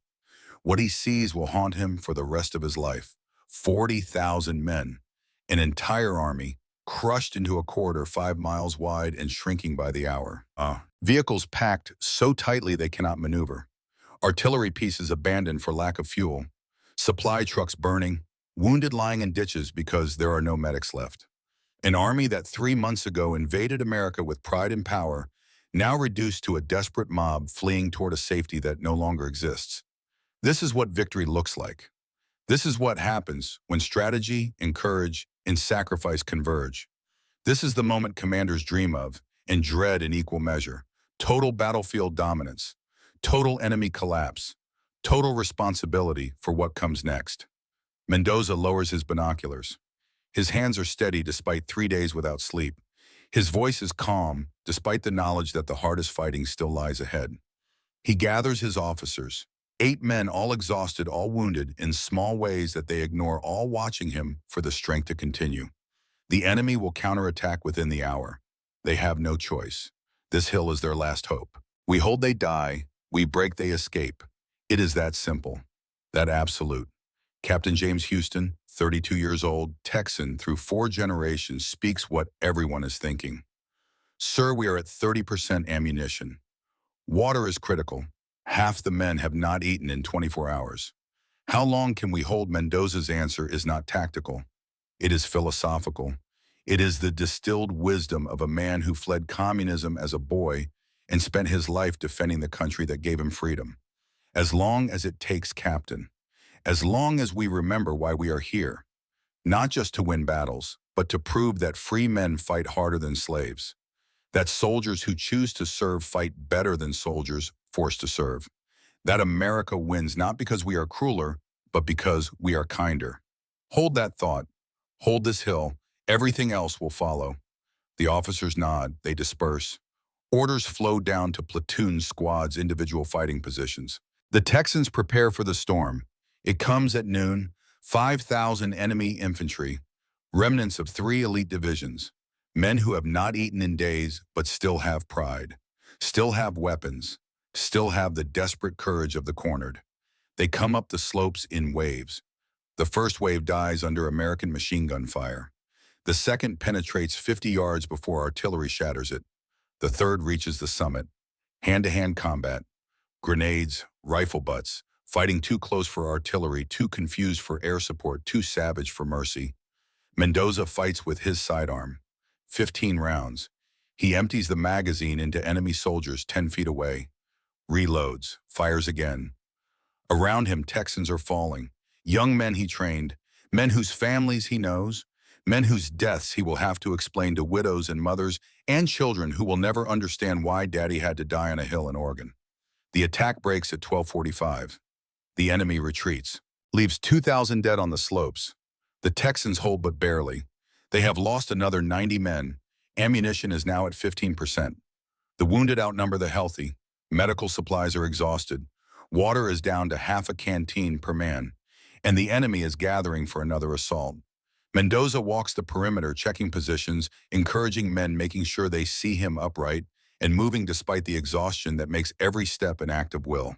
A: What he sees will haunt him for the rest of his life. 40,000 men, an entire army, crushed into a corridor 5 miles wide and shrinking by the hour. Vehicles packed so tightly they cannot maneuver. Artillery pieces abandoned for lack of fuel. Supply trucks burning. Wounded lying in ditches because there are no medics left. An army that 3 months ago invaded America with pride and power, now reduced to a desperate mob fleeing toward a safety that no longer exists. This is what victory looks like. This is what happens when strategy and courage and sacrifice converge. This is the moment commanders dream of and dread in equal measure. Total battlefield dominance, total enemy collapse, total responsibility for what comes next. Mendoza lowers his binoculars. His hands are steady despite 3 days without sleep. His voice is calm despite the knowledge that the hardest fighting still lies ahead. He gathers his officers, 8 men all exhausted, all wounded in small ways that they ignore, all watching him for the strength to continue. The enemy will counterattack within the hour. They have no choice. This hill is their last hope. We hold, they die. We break, they escape. It is that simple, that absolute. Captain James Houston, 32 years old, Texan through 4 generations, speaks what everyone is thinking. Sir, we are at 30% ammunition. Water is critical. Half the men have not eaten in 24 hours. How long can we hold? Mendoza's answer is not tactical. It is philosophical. It is the distilled wisdom of a man who fled communism as a boy and spent his life defending the country that gave him freedom. As long as it takes, Captain. As long as we remember why we are here, not just to win battles, but to prove that free men fight harder than slaves, that soldiers who choose to serve fight better than soldiers forced to serve, that America wins not because we are crueler, but because we are kinder. Hold that thought. Hold this hill. Everything else will follow. The officers nod. They disperse. Orders flow down to platoons, squads, individual fighting positions. The Texans prepare for the storm. It comes at noon. 5,000 enemy infantry, remnants of 3 elite divisions, men who have not eaten in days but still have pride, still have weapons, still have the desperate courage of the cornered. They come up the slopes in waves. The first wave dies under American machine gun fire. The second penetrates 50 yards before artillery shatters it. The third reaches the summit. Hand-to-hand combat, grenades, rifle butts, fighting too close for artillery, too confused for air support, too savage for mercy. Mendoza fights with his sidearm. 15 rounds. He empties the magazine into enemy soldiers 10 feet away. Reloads, fires again. Around him, Texans are falling. Young men he trained, men whose families he knows, men whose deaths he will have to explain to widows and mothers and children who will never understand why Daddy had to die on a hill in Oregon. The attack breaks at 12:45. The enemy retreats, leaves 2,000 dead on the slopes. The Texans hold but barely. They have lost another 90 men. Ammunition is now at 15%. The wounded outnumber the healthy. Medical supplies are exhausted. Water is down to half a canteen per man. And the enemy is gathering for another assault. Mendoza walks the perimeter, checking positions, encouraging men, making sure they see him upright, and moving despite the exhaustion that makes every step an act of will.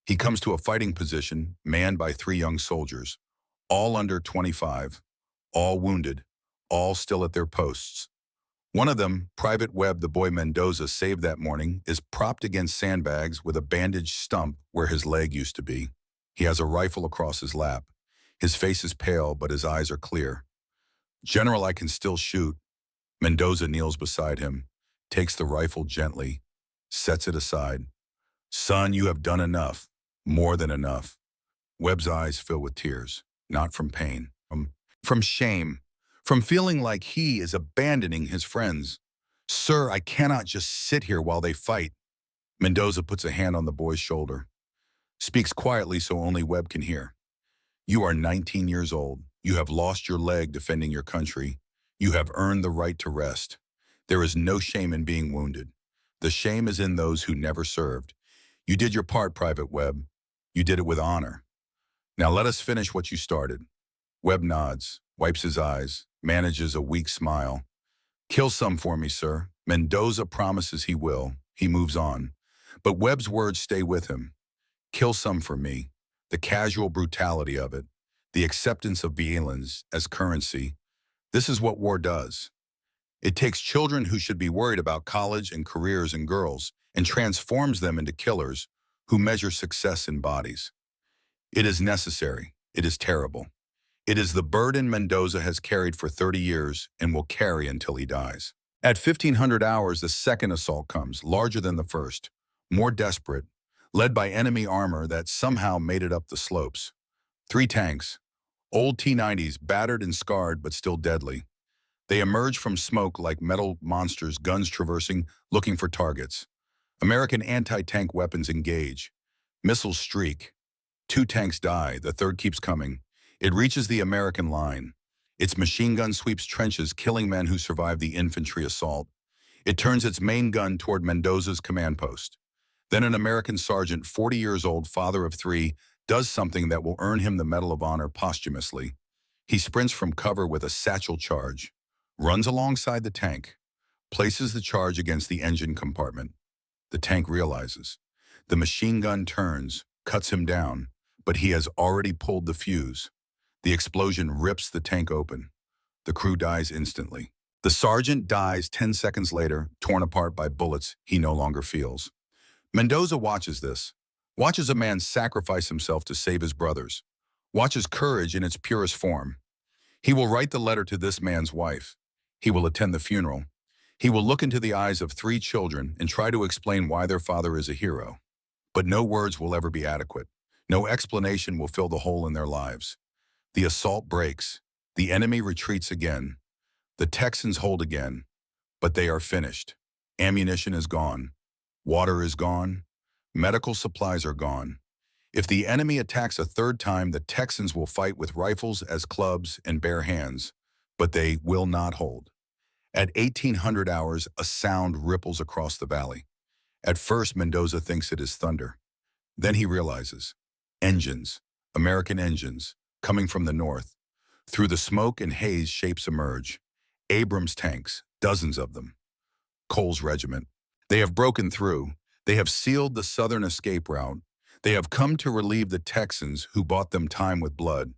A: He comes to a fighting position, manned by 3 young soldiers, all under 25, all wounded, all still at their posts. One of them, Private Webb, the boy Mendoza saved that morning, is propped against sandbags with a bandaged stump where his leg used to be. He has a rifle across his lap. His face is pale, but his eyes are clear. General, I can still shoot. Mendoza kneels beside him, takes the rifle gently, sets it aside. Son, you have done enough. More than enough. Webb's eyes fill with tears, not from pain, from shame, from feeling like he is abandoning his friends. Sir, I cannot just sit here while they fight. Mendoza puts a hand on the boy's shoulder, speaks quietly so only Webb can hear. You are 19 years old. You have lost your leg defending your country. You have earned the right to rest. There is no shame in being wounded. The shame is in those who never served. You did your part, Private Webb. You did it with honor. Now let us finish what you started. Webb nods, wipes his eyes, manages a weak smile. Kill some for me, sir. Mendoza promises he will. He moves on. But Webb's words stay with him. Kill some for me. The casual brutality of it. The acceptance of violence as currency. This is what war does. It takes children who should be worried about college and careers and girls and transforms them into killers who measure success in bodies. It is necessary. It is terrible. It is the burden Mendoza has carried for 30 years and will carry until he dies. At 1500 hours, the second assault comes, larger than the first, more desperate, led by enemy armor that somehow made it up the slopes. 3 tanks, old T-90s, battered and scarred but still deadly. They emerge from smoke like metal monsters, guns traversing, looking for targets. American anti-tank weapons engage. Missiles streak. 2 tanks die, the third keeps coming. It reaches the American line. Its machine gun sweeps trenches, killing men who survive the infantry assault. It turns its main gun toward Mendoza's command post. Then an American sergeant, 40 years old, father of 3, does something that will earn him the Medal of Honor posthumously. He sprints from cover with a satchel charge, runs alongside the tank, places the charge against the engine compartment. The tank realizes. The machine gun turns, cuts him down, but he has already pulled the fuse. The explosion rips the tank open. The crew dies instantly. The sergeant dies 10 seconds later, torn apart by bullets he no longer feels. Mendoza watches this, watches a man sacrifice himself to save his brothers, watches courage in its purest form. He will write the letter to this man's wife. He will attend the funeral. He will look into the eyes of 3 children and try to explain why their father is a hero. But no words will ever be adequate. No explanation will fill the hole in their lives. The assault breaks. The enemy retreats again. The Texans hold again. But they are finished. Ammunition is gone. Water is gone. Medical supplies are gone. If the enemy attacks a third time, the Texans will fight with rifles as clubs and bare hands. But they will not hold. At 1800 hours, a sound ripples across the valley. At first, Mendoza thinks it is thunder. Then he realizes. Engines. American engines. Coming from the north. Through the smoke and haze, shapes emerge. Abrams tanks, dozens of them. Cole's regiment. They have broken through. They have sealed the southern escape route. They have come to relieve the Texans who bought them time with blood.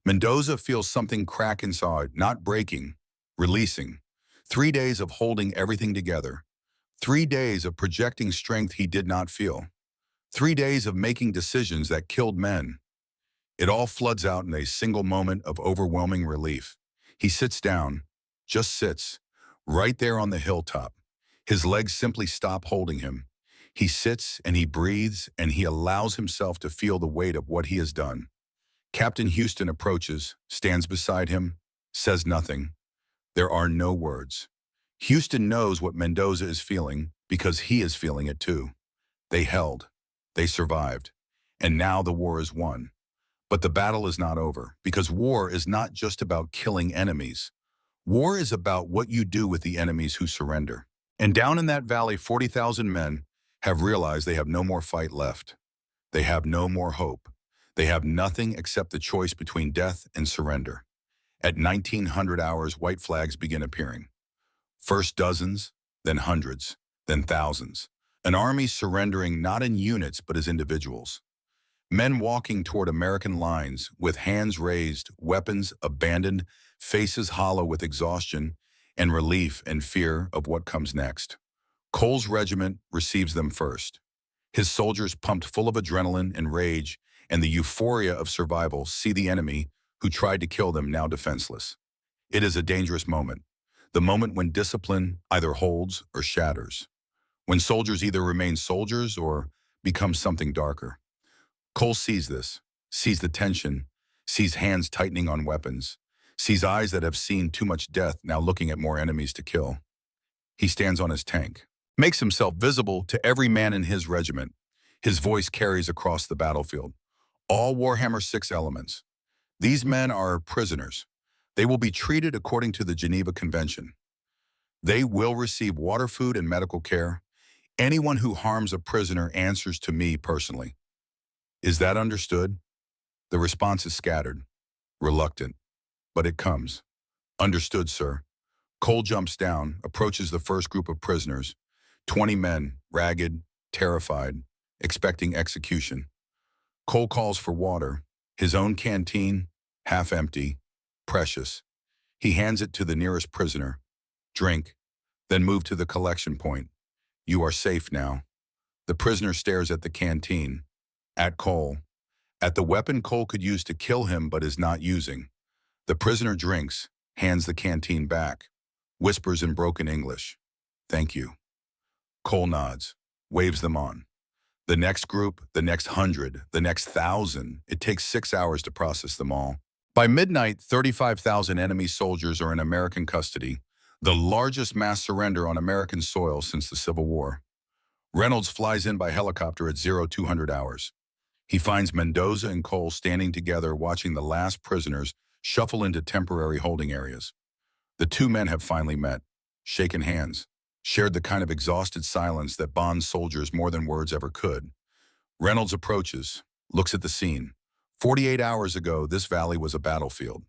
A: Mendoza feels something crack inside, not breaking, releasing. 3 days of holding everything together. 3 days of projecting strength he did not feel. 3 days of making decisions that killed men. It all floods out in a single moment of overwhelming relief. He sits down, just sits, right there on the hilltop. His legs simply stop holding him. He sits and he breathes and he allows himself to feel the weight of what he has done. Captain Houston approaches, stands beside him, says nothing. There are no words. Houston knows what Mendoza is feeling because he is feeling it too. They held. They survived. And now the war is won. But the battle is not over, because war is not just about killing enemies. War is about what you do with the enemies who surrender. And down in that valley, 40,000 men have realized they have no more fight left. They have no more hope. They have nothing except the choice between death and surrender. At 1900 hours, white flags begin appearing. First dozens, then hundreds, then thousands. An army surrendering not in units but as individuals. Men walking toward American lines with hands raised, weapons abandoned, faces hollow with exhaustion and relief and fear of what comes next. Cole's regiment receives them first. His soldiers, pumped full of adrenaline and rage and the euphoria of survival, see the enemy who tried to kill them now defenseless. It is a dangerous moment. The moment when discipline either holds or shatters. When soldiers either remain soldiers or become something darker. Cole sees this, sees the tension, sees hands tightening on weapons, sees eyes that have seen too much death now looking at more enemies to kill. He stands on his tank, makes himself visible to every man in his regiment. His voice carries across the battlefield. All Warhammer 6 elements. These men are prisoners. They will be treated according to the Geneva Convention. They will receive water, food, and medical care. Anyone who harms a prisoner answers to me personally. Is that understood? The response is scattered, reluctant, but it comes. Understood, sir. Cole jumps down, approaches the first group of prisoners. 20 men, ragged, terrified, expecting execution. Cole calls for water, his own canteen, half empty, precious. He hands it to the nearest prisoner. Drink, then move to the collection point. You are safe now. The prisoner stares at the canteen, at Cole, at the weapon Cole could use to kill him but is not using. The prisoner drinks, hands the canteen back, whispers in broken English, "Thank you." Cole nods, waves them on. The next group, the next 100, the next 1,000, it takes 6 hours to process them all. By midnight, 35,000 enemy soldiers are in American custody, the largest mass surrender on American soil since the Civil War. Reynolds flies in by helicopter at 0200 hours. He finds Mendoza and Cole standing together watching the last prisoners shuffle into temporary holding areas. The two men have finally met, shaken hands, shared the kind of exhausted silence that bonds soldiers more than words ever could. Reynolds approaches, looks at the scene. 48 hours ago, this valley was a battlefield.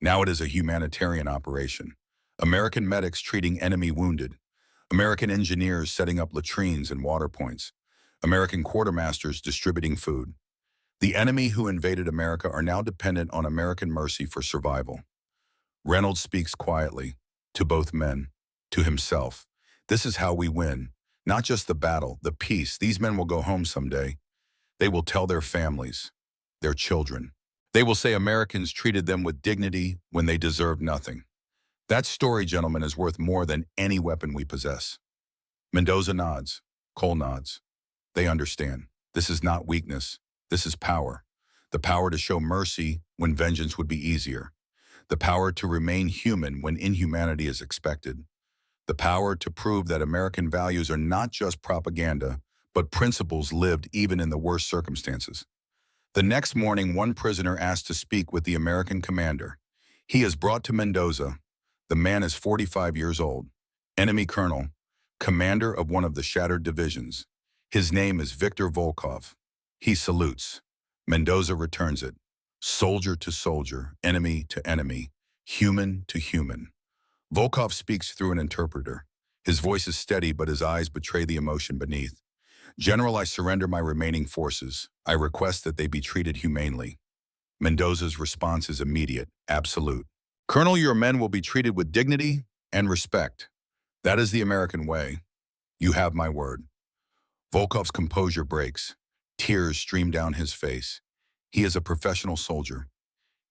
A: Now it is a humanitarian operation. American medics treating enemy wounded. American engineers setting up latrines and water points. American quartermasters distributing food. The enemy who invaded America are now dependent on American mercy for survival. Reynolds speaks quietly, to both men, to himself. This is how we win. Not just the battle, the peace. These men will go home someday. They will tell their families, their children. They will say Americans treated them with dignity when they deserved nothing. That story, gentlemen, is worth more than any weapon we possess. Mendoza nods. Cole nods. They understand. This is not weakness. This is power. The power to show mercy when vengeance would be easier. The power to remain human when inhumanity is expected. The power to prove that American values are not just propaganda, but principles lived even in the worst circumstances. The next morning, one prisoner asked to speak with the American commander. He is brought to Mendoza. The man is 45 years old, enemy colonel, commander of one of the shattered divisions. His name is Victor Volkov. He salutes. Mendoza returns it. Soldier to soldier, enemy to enemy, human to human. Volkov speaks through an interpreter. His voice is steady, but his eyes betray the emotion beneath. General, I surrender my remaining forces. I request that they be treated humanely. Mendoza's response is immediate, absolute. Colonel, your men will be treated with dignity and respect. That is the American way. You have my word. Volkov's composure breaks. Tears stream down his face. He is a professional soldier.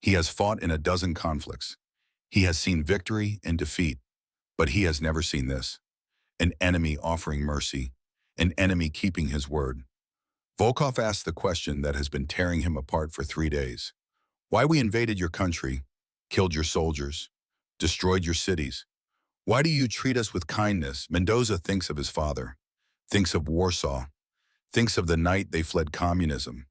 A: He has fought in a dozen conflicts. He has seen victory and defeat, but he has never seen this. An enemy offering mercy, an enemy keeping his word. Volkov asks the question that has been tearing him apart for 3 days. Why we invaded your country, killed your soldiers, destroyed your cities. Why do you treat us with kindness? Mendoza thinks of his father, thinks of Warsaw, thinks of the night they fled communism,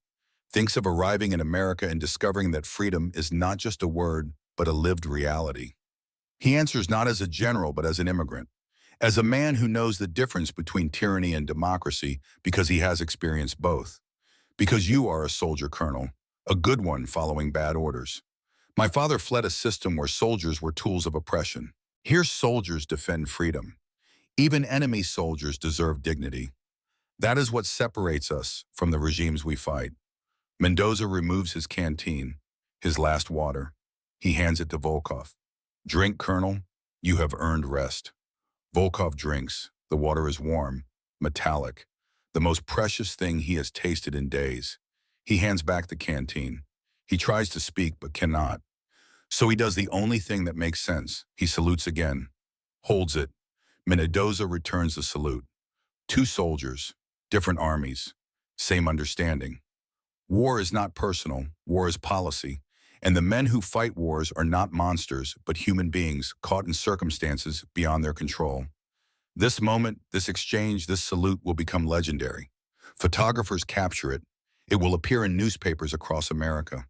A: thinks of arriving in America and discovering that freedom is not just a word, but a lived reality. He answers not as a general, but as an immigrant, as a man who knows the difference between tyranny and democracy because he has experienced both. Because you are a soldier, Colonel, a good one following bad orders. My father fled a system where soldiers were tools of oppression. Here soldiers defend freedom. Even enemy soldiers deserve dignity. That is what separates us from the regimes we fight. Mendoza removes his canteen, his last water. He hands it to Volkov. Drink, Colonel. You have earned rest. Volkov drinks. The water is warm, metallic, the most precious thing he has tasted in days. He hands back the canteen. He tries to speak but cannot. So he does the only thing that makes sense. He salutes again, holds it. Mendoza returns the salute. Two soldiers, different armies, same understanding. War is not personal, war is policy. And the men who fight wars are not monsters, but human beings caught in circumstances beyond their control. This moment, this exchange, this salute will become legendary. Photographers capture it. It will appear in newspapers across America.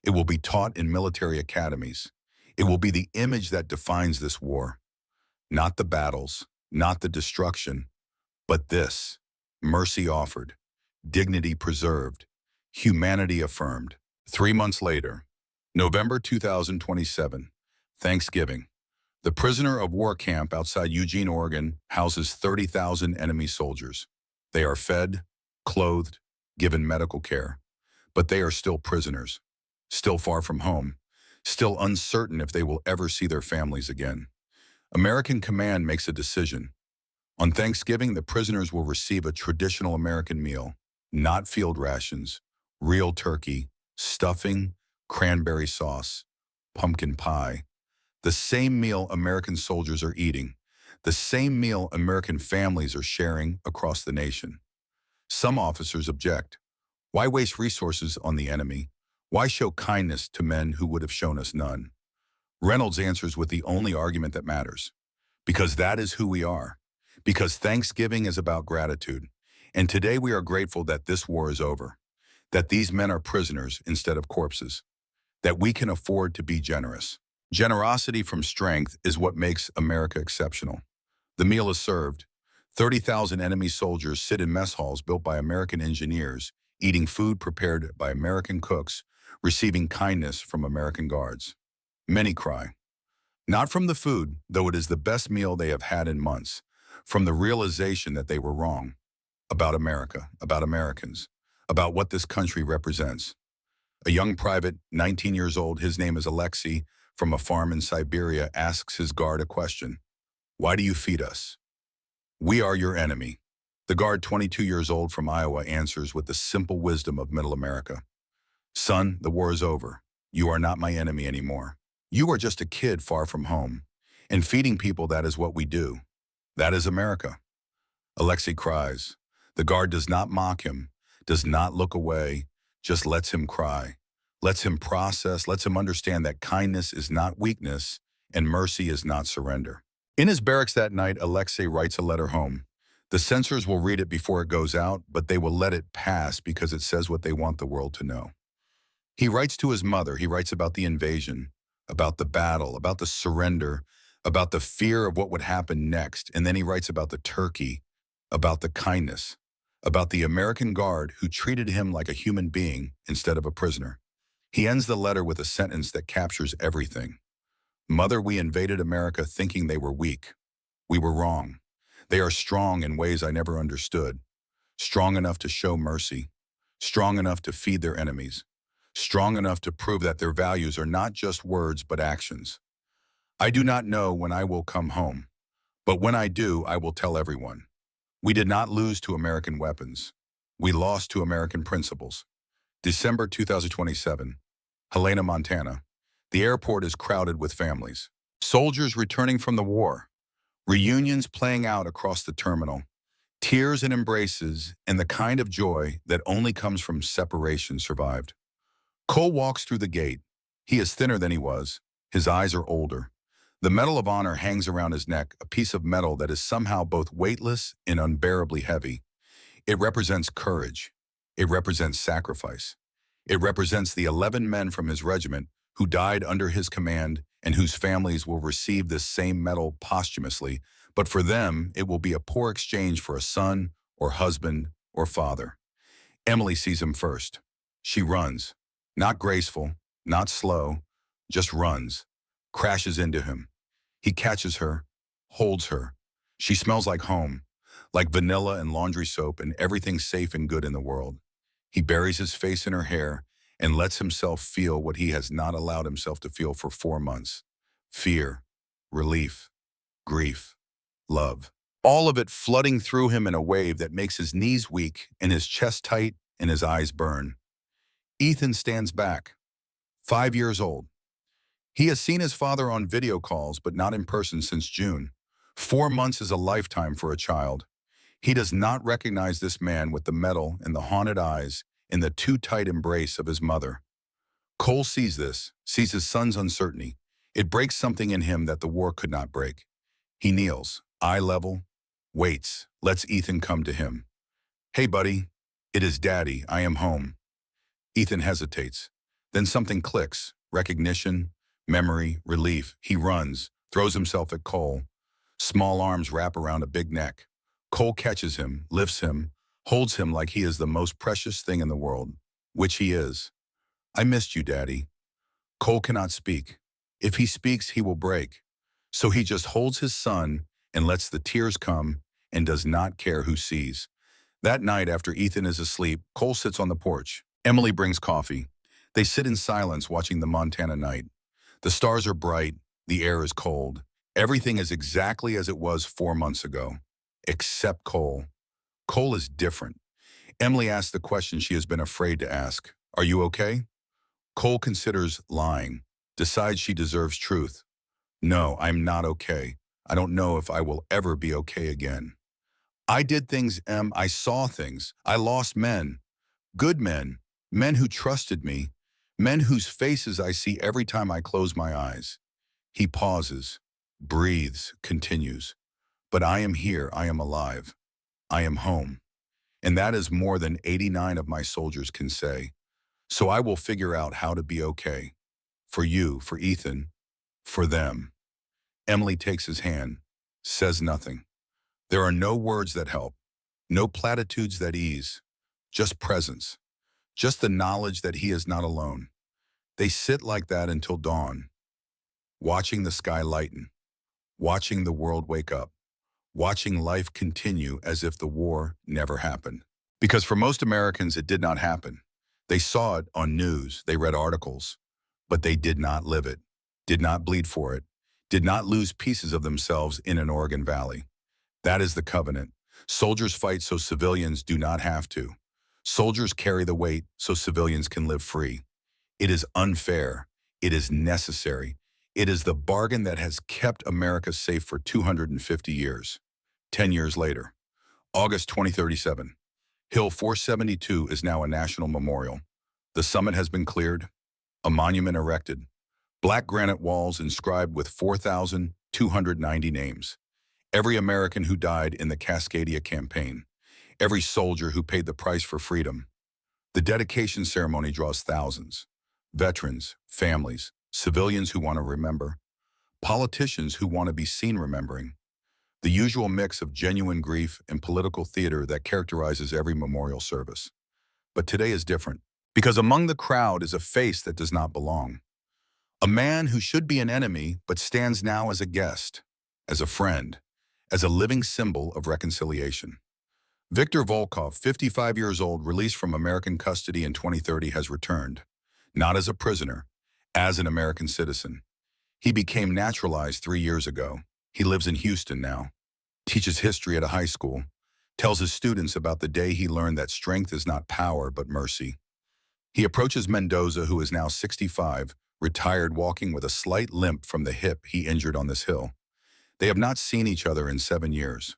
A: It will be taught in military academies. It will be the image that defines this war. Not the battles, not the destruction, but this: mercy offered, dignity preserved, humanity affirmed. 3 months later, November 2027, Thanksgiving. The prisoner of war camp outside Eugene, Oregon, houses 30,000 enemy soldiers. They are fed, clothed, given medical care, but they are still prisoners, still far from home, still uncertain if they will ever see their families again. American command makes a decision. On Thanksgiving, the prisoners will receive a traditional American meal, not field rations, real turkey, stuffing, cranberry sauce, pumpkin pie. The same meal American soldiers are eating, the same meal American families are sharing across the nation. Some officers object. Why waste resources on the enemy? Why show kindness to men who would have shown us none? Reynolds answers with the only argument that matters. Because that is who we are. Because Thanksgiving is about gratitude. And today we are grateful that this war is over. That these men are prisoners instead of corpses. That we can afford to be generous. Generosity from strength is what makes America exceptional. The meal is served. 30,000 enemy soldiers sit in mess halls built by American engineers, eating food prepared by American cooks, receiving kindness from American guards. Many cry. Not from the food, though it is the best meal they have had in months, from the realization that they were wrong. About America, about Americans, about what this country represents. A young private, 19 years old, his name is Alexei, from a farm in Siberia, asks his guard a question. Why do you feed us? We are your enemy. The guard, 22 years old, from Iowa, answers with the simple wisdom of middle America. Son, the war is over. You are not my enemy anymore. You are just a kid far from home. And feeding people, that is what we do. That is America. Alexei cries. The guard does not mock him, does not look away, just lets him cry. Lets him process, lets him understand that kindness is not weakness and mercy is not surrender. In his barracks that night, Alexei writes a letter home. The censors will read it before it goes out, but they will let it pass because it says what they want the world to know. He writes to his mother. He writes about the invasion, about the battle, about the surrender, about the fear of what would happen next. And then he writes about the turkey, about the kindness, about the American guard who treated him like a human being instead of a prisoner. He ends the letter with a sentence that captures everything. Mother, we invaded America thinking they were weak. We were wrong. They are strong in ways I never understood. Strong enough to show mercy. Strong enough to feed their enemies. Strong enough to prove that their values are not just words but actions. I do not know when I will come home, but when I do, I will tell everyone. We did not lose to American weapons. We lost to American principles. December 2027, Helena, Montana. The airport is crowded with families. Soldiers returning from the war. Reunions playing out across the terminal. Tears and embraces and the kind of joy that only comes from separation survived. Cole walks through the gate. He is thinner than he was. His eyes are older. The Medal of Honor hangs around his neck, a piece of metal that is somehow both weightless and unbearably heavy. It represents courage. It represents sacrifice. It represents the 11 men from his regiment who died under his command and whose families will receive this same medal posthumously, but for them, it will be a poor exchange for a son or husband or father. Emily sees him first. She runs. Not graceful, not slow, just runs, crashes into him. He catches her, holds her. She smells like home, like vanilla and laundry soap and everything safe and good in the world. He buries his face in her hair and lets himself feel what he has not allowed himself to feel for 4 months. Fear, relief, grief, love. All of it flooding through him in a wave that makes his knees weak and his chest tight and his eyes burn. Ethan stands back, 5 years old. He has seen his father on video calls, but not in person since June. 4 months is a lifetime for a child. He does not recognize this man with the medal and the haunted eyes in the too tight embrace of his mother. Cole sees this, sees his son's uncertainty. It breaks something in him that the war could not break. He kneels, eye level, waits, lets Ethan come to him. Hey, buddy, it is Daddy, I am home. Ethan hesitates. Then something clicks, recognition, memory, relief. He runs, throws himself at Cole. Small arms wrap around a big neck. Cole catches him, lifts him, holds him like he is the most precious thing in the world, which he is. I missed you, Daddy. Cole cannot speak. If he speaks, he will break. So he just holds his son and lets the tears come and does not care who sees. That night, after Ethan is asleep, Cole sits on the porch. Emily brings coffee. They sit in silence watching the Montana night. The stars are bright, the air is cold. Everything is exactly as it was 4 months ago, except Cole. Cole is different. Emily asks the question she has been afraid to ask. Are you okay? Cole considers lying, decides she deserves truth. No, I'm not okay. I don't know if I will ever be okay again. I did things, I saw things. I lost men, good men who trusted me, men whose faces I see every time I close my eyes. He pauses, breathes, continues. But I am here, I am alive, I am home. And that is more than 89 of my soldiers can say. So I will figure out how to be okay. For you, for Ethan, for them. Emily takes his hand, says nothing. There are no words that help, no platitudes that ease, just presence, just the knowledge that he is not alone. They sit like that until dawn, watching the sky lighten, watching the world wake up, watching life continue as if the war never happened. Because for most Americans, it did not happen. They saw it on news, they read articles, but they did not live it, did not bleed for it, did not lose pieces of themselves in an Oregon Valley. That is the covenant. Soldiers fight so civilians do not have to. Soldiers carry the weight so civilians can live free. It is unfair. It is necessary. It is the bargain that has kept America safe for 250 years. 10 years later, August 2037, Hill 472 is now a national memorial. The summit has been cleared, a monument erected, black granite walls inscribed with 4,290 names. Every American who died in the Cascadia campaign, every soldier who paid the price for freedom. The dedication ceremony draws thousands, veterans, families, civilians who want to remember, politicians who want to be seen remembering. The usual mix of genuine grief and political theater that characterizes every memorial service. But today is different, because among the crowd is a face that does not belong. A man who should be an enemy but stands now as a guest, as a friend, as a living symbol of reconciliation. Viktor Volkov, 55 years old, released from American custody in 2030, has returned, not as a prisoner, as an American citizen. He became naturalized 3 years ago. He lives in Houston now, teaches history at a high school, tells his students about the day he learned that strength is not power but mercy. He approaches Mendoza, who is now 65, retired, walking with a slight limp from the hip he injured on this hill. They have not seen each other in 7 years,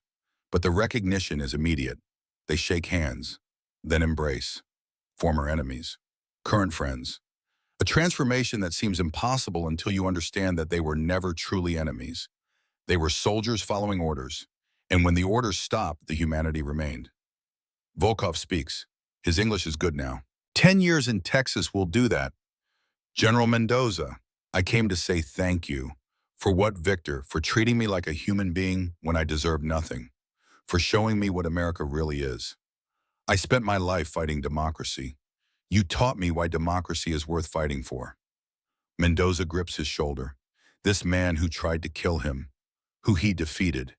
A: but the recognition is immediate. They shake hands, then embrace. Former enemies, current friends. A transformation that seems impossible until you understand that they were never truly enemies. They were soldiers following orders, and when the orders stopped, the humanity remained. Volkov speaks. His English is good now. 10 years in Texas will do that. General Mendoza, I came to say thank you. For what, Victor? For treating me like a human being when I deserved nothing. For showing me what America really is. I spent my life fighting democracy. You taught me why democracy is worth fighting for. Mendoza grips his shoulder. This man who tried to kill him, who he defeated,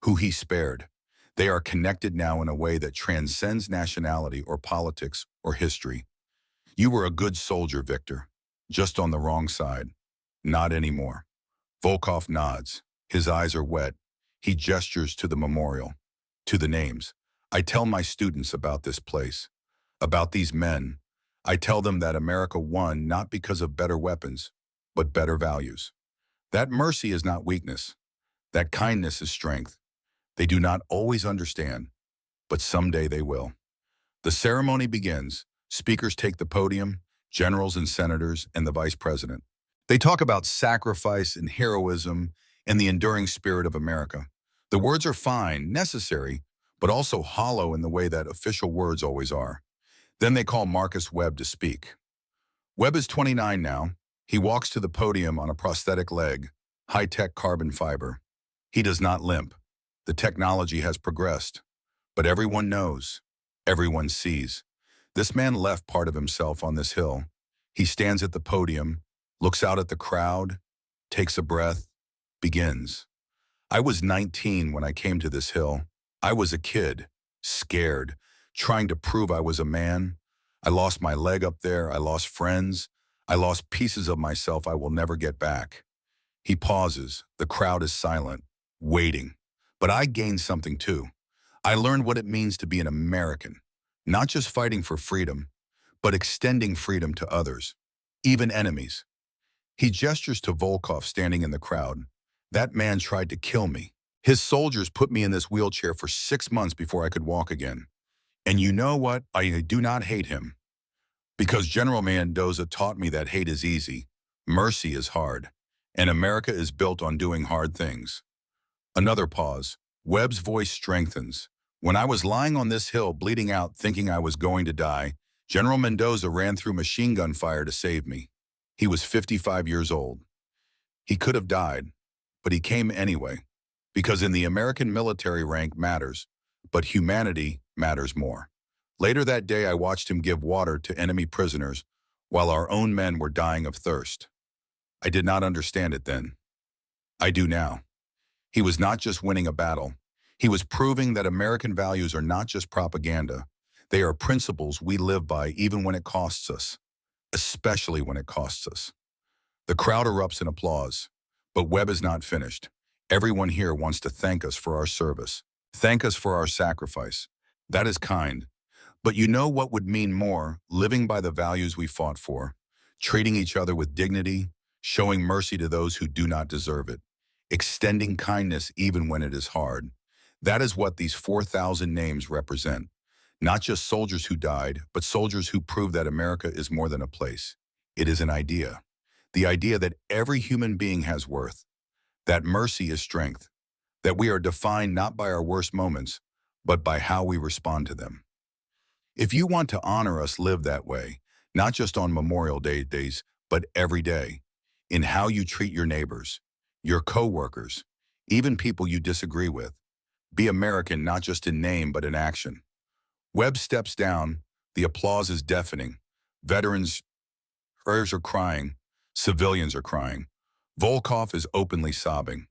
A: who he spared. They are connected now in a way that transcends nationality or politics or history. You were a good soldier, Victor, just on the wrong side. Not anymore. Volkov nods. His eyes are wet. He gestures to the memorial, to the names. I tell my students about this place, about these men. I tell them that America won not because of better weapons, but better values. That mercy is not weakness. That kindness is strength. They do not always understand, but someday they will. The ceremony begins. Speakers take the podium, generals and senators, and the vice president. They talk about sacrifice and heroism and the enduring spirit of America. The words are fine, necessary, but also hollow in the way that official words always are. Then they call Marcus Webb to speak. Webb is 29 now. He walks to the podium on a prosthetic leg, high-tech carbon fiber. He does not limp. The technology has progressed. But everyone knows, everyone sees. This man left part of himself on this hill. He stands at the podium, looks out at the crowd, takes a breath, begins. I was 19 when I came to this hill. I was a kid, scared, trying to prove I was a man. I lost my leg up there. I lost friends. I lost pieces of myself I will never get back. He pauses. The crowd is silent, waiting. But I gained something too. I learned what it means to be an American, not just fighting for freedom, but extending freedom to others, even enemies. He gestures to Volkov standing in the crowd. That man tried to kill me. His soldiers put me in this wheelchair for 6 months before I could walk again. And you know what? I do not hate him. Because General Mendoza taught me that hate is easy, mercy is hard, and America is built on doing hard things. Another pause. Webb's voice strengthens. When I was lying on this hill bleeding out thinking I was going to die, General Mendoza ran through machine gun fire to save me. He was 55 years old. He could have died, but he came anyway. Because in the American military, rank matters, but humanity matters more. Later that day, I watched him give water to enemy prisoners while our own men were dying of thirst. I did not understand it then. I do now. He was not just winning a battle. He was proving that American values are not just propaganda. They are principles we live by even when it costs us, especially when it costs us. The crowd erupts in applause, but Webb is not finished. Everyone here wants to thank us for our service, thank us for our sacrifice. That is kind. But you know what would mean more? Living by the values we fought for, treating each other with dignity, showing mercy to those who do not deserve it, extending kindness even when it is hard. That is what these 4,000 names represent. Not just soldiers who died, but soldiers who proved that America is more than a place. It is an idea. The idea that every human being has worth, that mercy is strength, that we are defined not by our worst moments, but by how we respond to them. If you want to honor us, live that way, not just on Memorial Day days, but every day, in how you treat your neighbors, your co-workers, even people you disagree with. Be American not just in name, but in action. Webb steps down. The applause is deafening. Veterans' prayers are crying. Civilians are crying. Volkov is openly sobbing.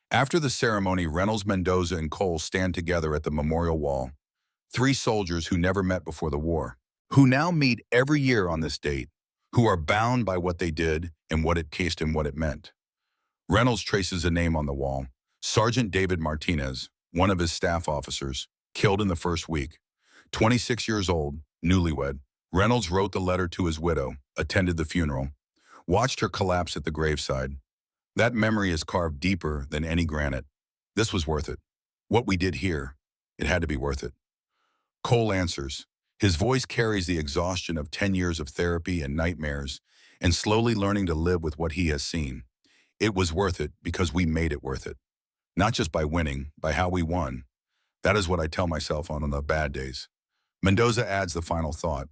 A: After the ceremony, Reynolds, Mendoza, and Cole stand together at the memorial wall. 3 soldiers who never met before the war, who now meet every year on this date, who are bound by what they did and what it cased and what it meant. Reynolds traces a name on the wall. Sergeant David Martinez, one of his staff officers, killed in the first week. 26 years old, newlywed, Reynolds wrote the letter to his widow, attended the funeral, watched her collapse at the graveside. That memory is carved deeper than any granite. This was worth it. What we did here, it had to be worth it. Cole answers. His voice carries the exhaustion of 10 years of therapy and nightmares, and slowly learning to live with what he has seen. It was worth it because we made it worth it. Not just by winning, by how we won. That is what I tell myself on the bad days. Mendoza adds the final thought.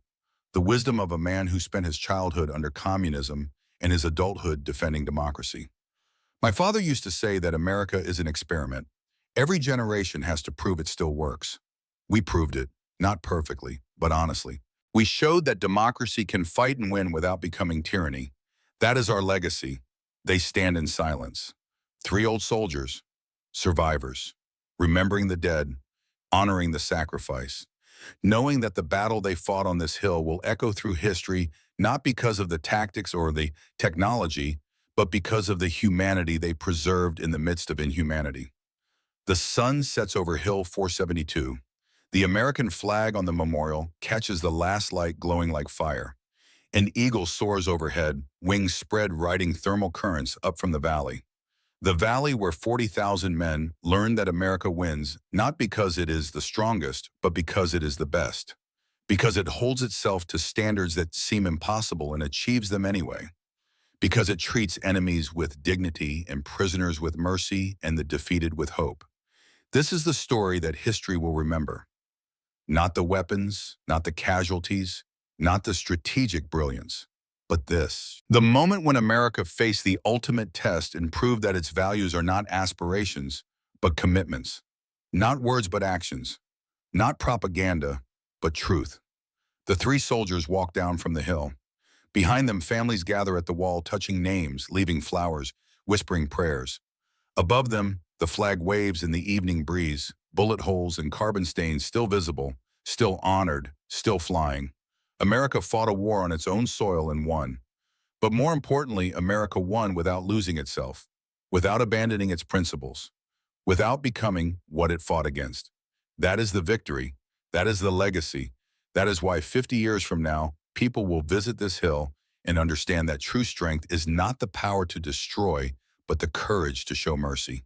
A: The wisdom of a man who spent his childhood under communism and his adulthood defending democracy. My father used to say that America is an experiment. Every generation has to prove it still works. We proved it, not perfectly, but honestly. We showed that democracy can fight and win without becoming tyranny. That is our legacy. They stand in silence. 3 old soldiers, survivors, remembering the dead, honoring the sacrifice, knowing that the battle they fought on this hill will echo through history, not because of the tactics or the technology, but because of the humanity they preserved in the midst of inhumanity. The sun sets over Hill 472. The American flag on the memorial catches the last light glowing like fire. An eagle soars overhead, wings spread riding thermal currents up from the valley. The valley where 40,000 men learned that America wins, not because it is the strongest, but because it is the best. Because it holds itself to standards that seem impossible and achieves them anyway. Because it treats enemies with dignity and prisoners with mercy and the defeated with hope. This is the story that history will remember. Not the weapons, not the casualties, not the strategic brilliance, but this. The moment when America faced the ultimate test and proved that its values are not aspirations, but commitments. Not words, but actions. Not propaganda, but truth. The 3 soldiers walk down from the hill. Behind them, families gather at the wall, touching names, leaving flowers, whispering prayers. Above them, the flag waves in the evening breeze, bullet holes and carbon stains still visible, still honored, still flying. America fought a war on its own soil and won. But more importantly, America won without losing itself, without abandoning its principles, without becoming what it fought against. That is the victory. That is the legacy. That is why 50 years from now, people will visit this hill and understand that true strength is not the power to destroy, but the courage to show mercy.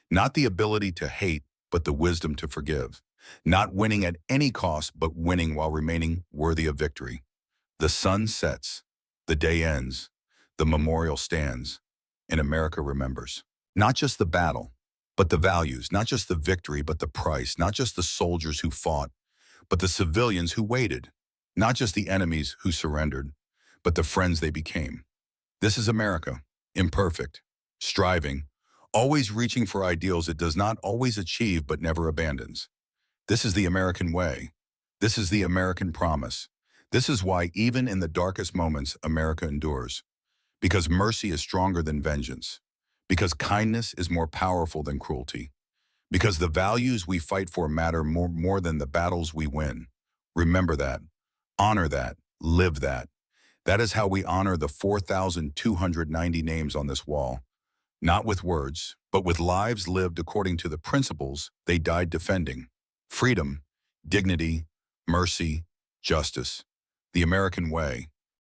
A: Not the ability to hate, but the wisdom to forgive. Not winning at any cost, but winning while remaining worthy of victory. The sun sets, the day ends, the memorial stands, and America remembers. Not just the battle, but the values, not just the victory, but the price, not just the soldiers who fought, but the civilians who waited, not just the enemies who surrendered, but the friends they became. This is America, imperfect, striving, always reaching for ideals it does not always achieve but never abandons. This is the American way. This is the American promise. This is why even in the darkest moments, America endures. Because mercy is stronger than vengeance. Because kindness is more powerful than cruelty. Because the values we fight for matter more than the battles we win. Remember that. Honor that. Live that. That is how we honor the 4,290 names on this wall. Not with words, but with lives lived according to the principles they died defending. Freedom, dignity, mercy, justice. The American way.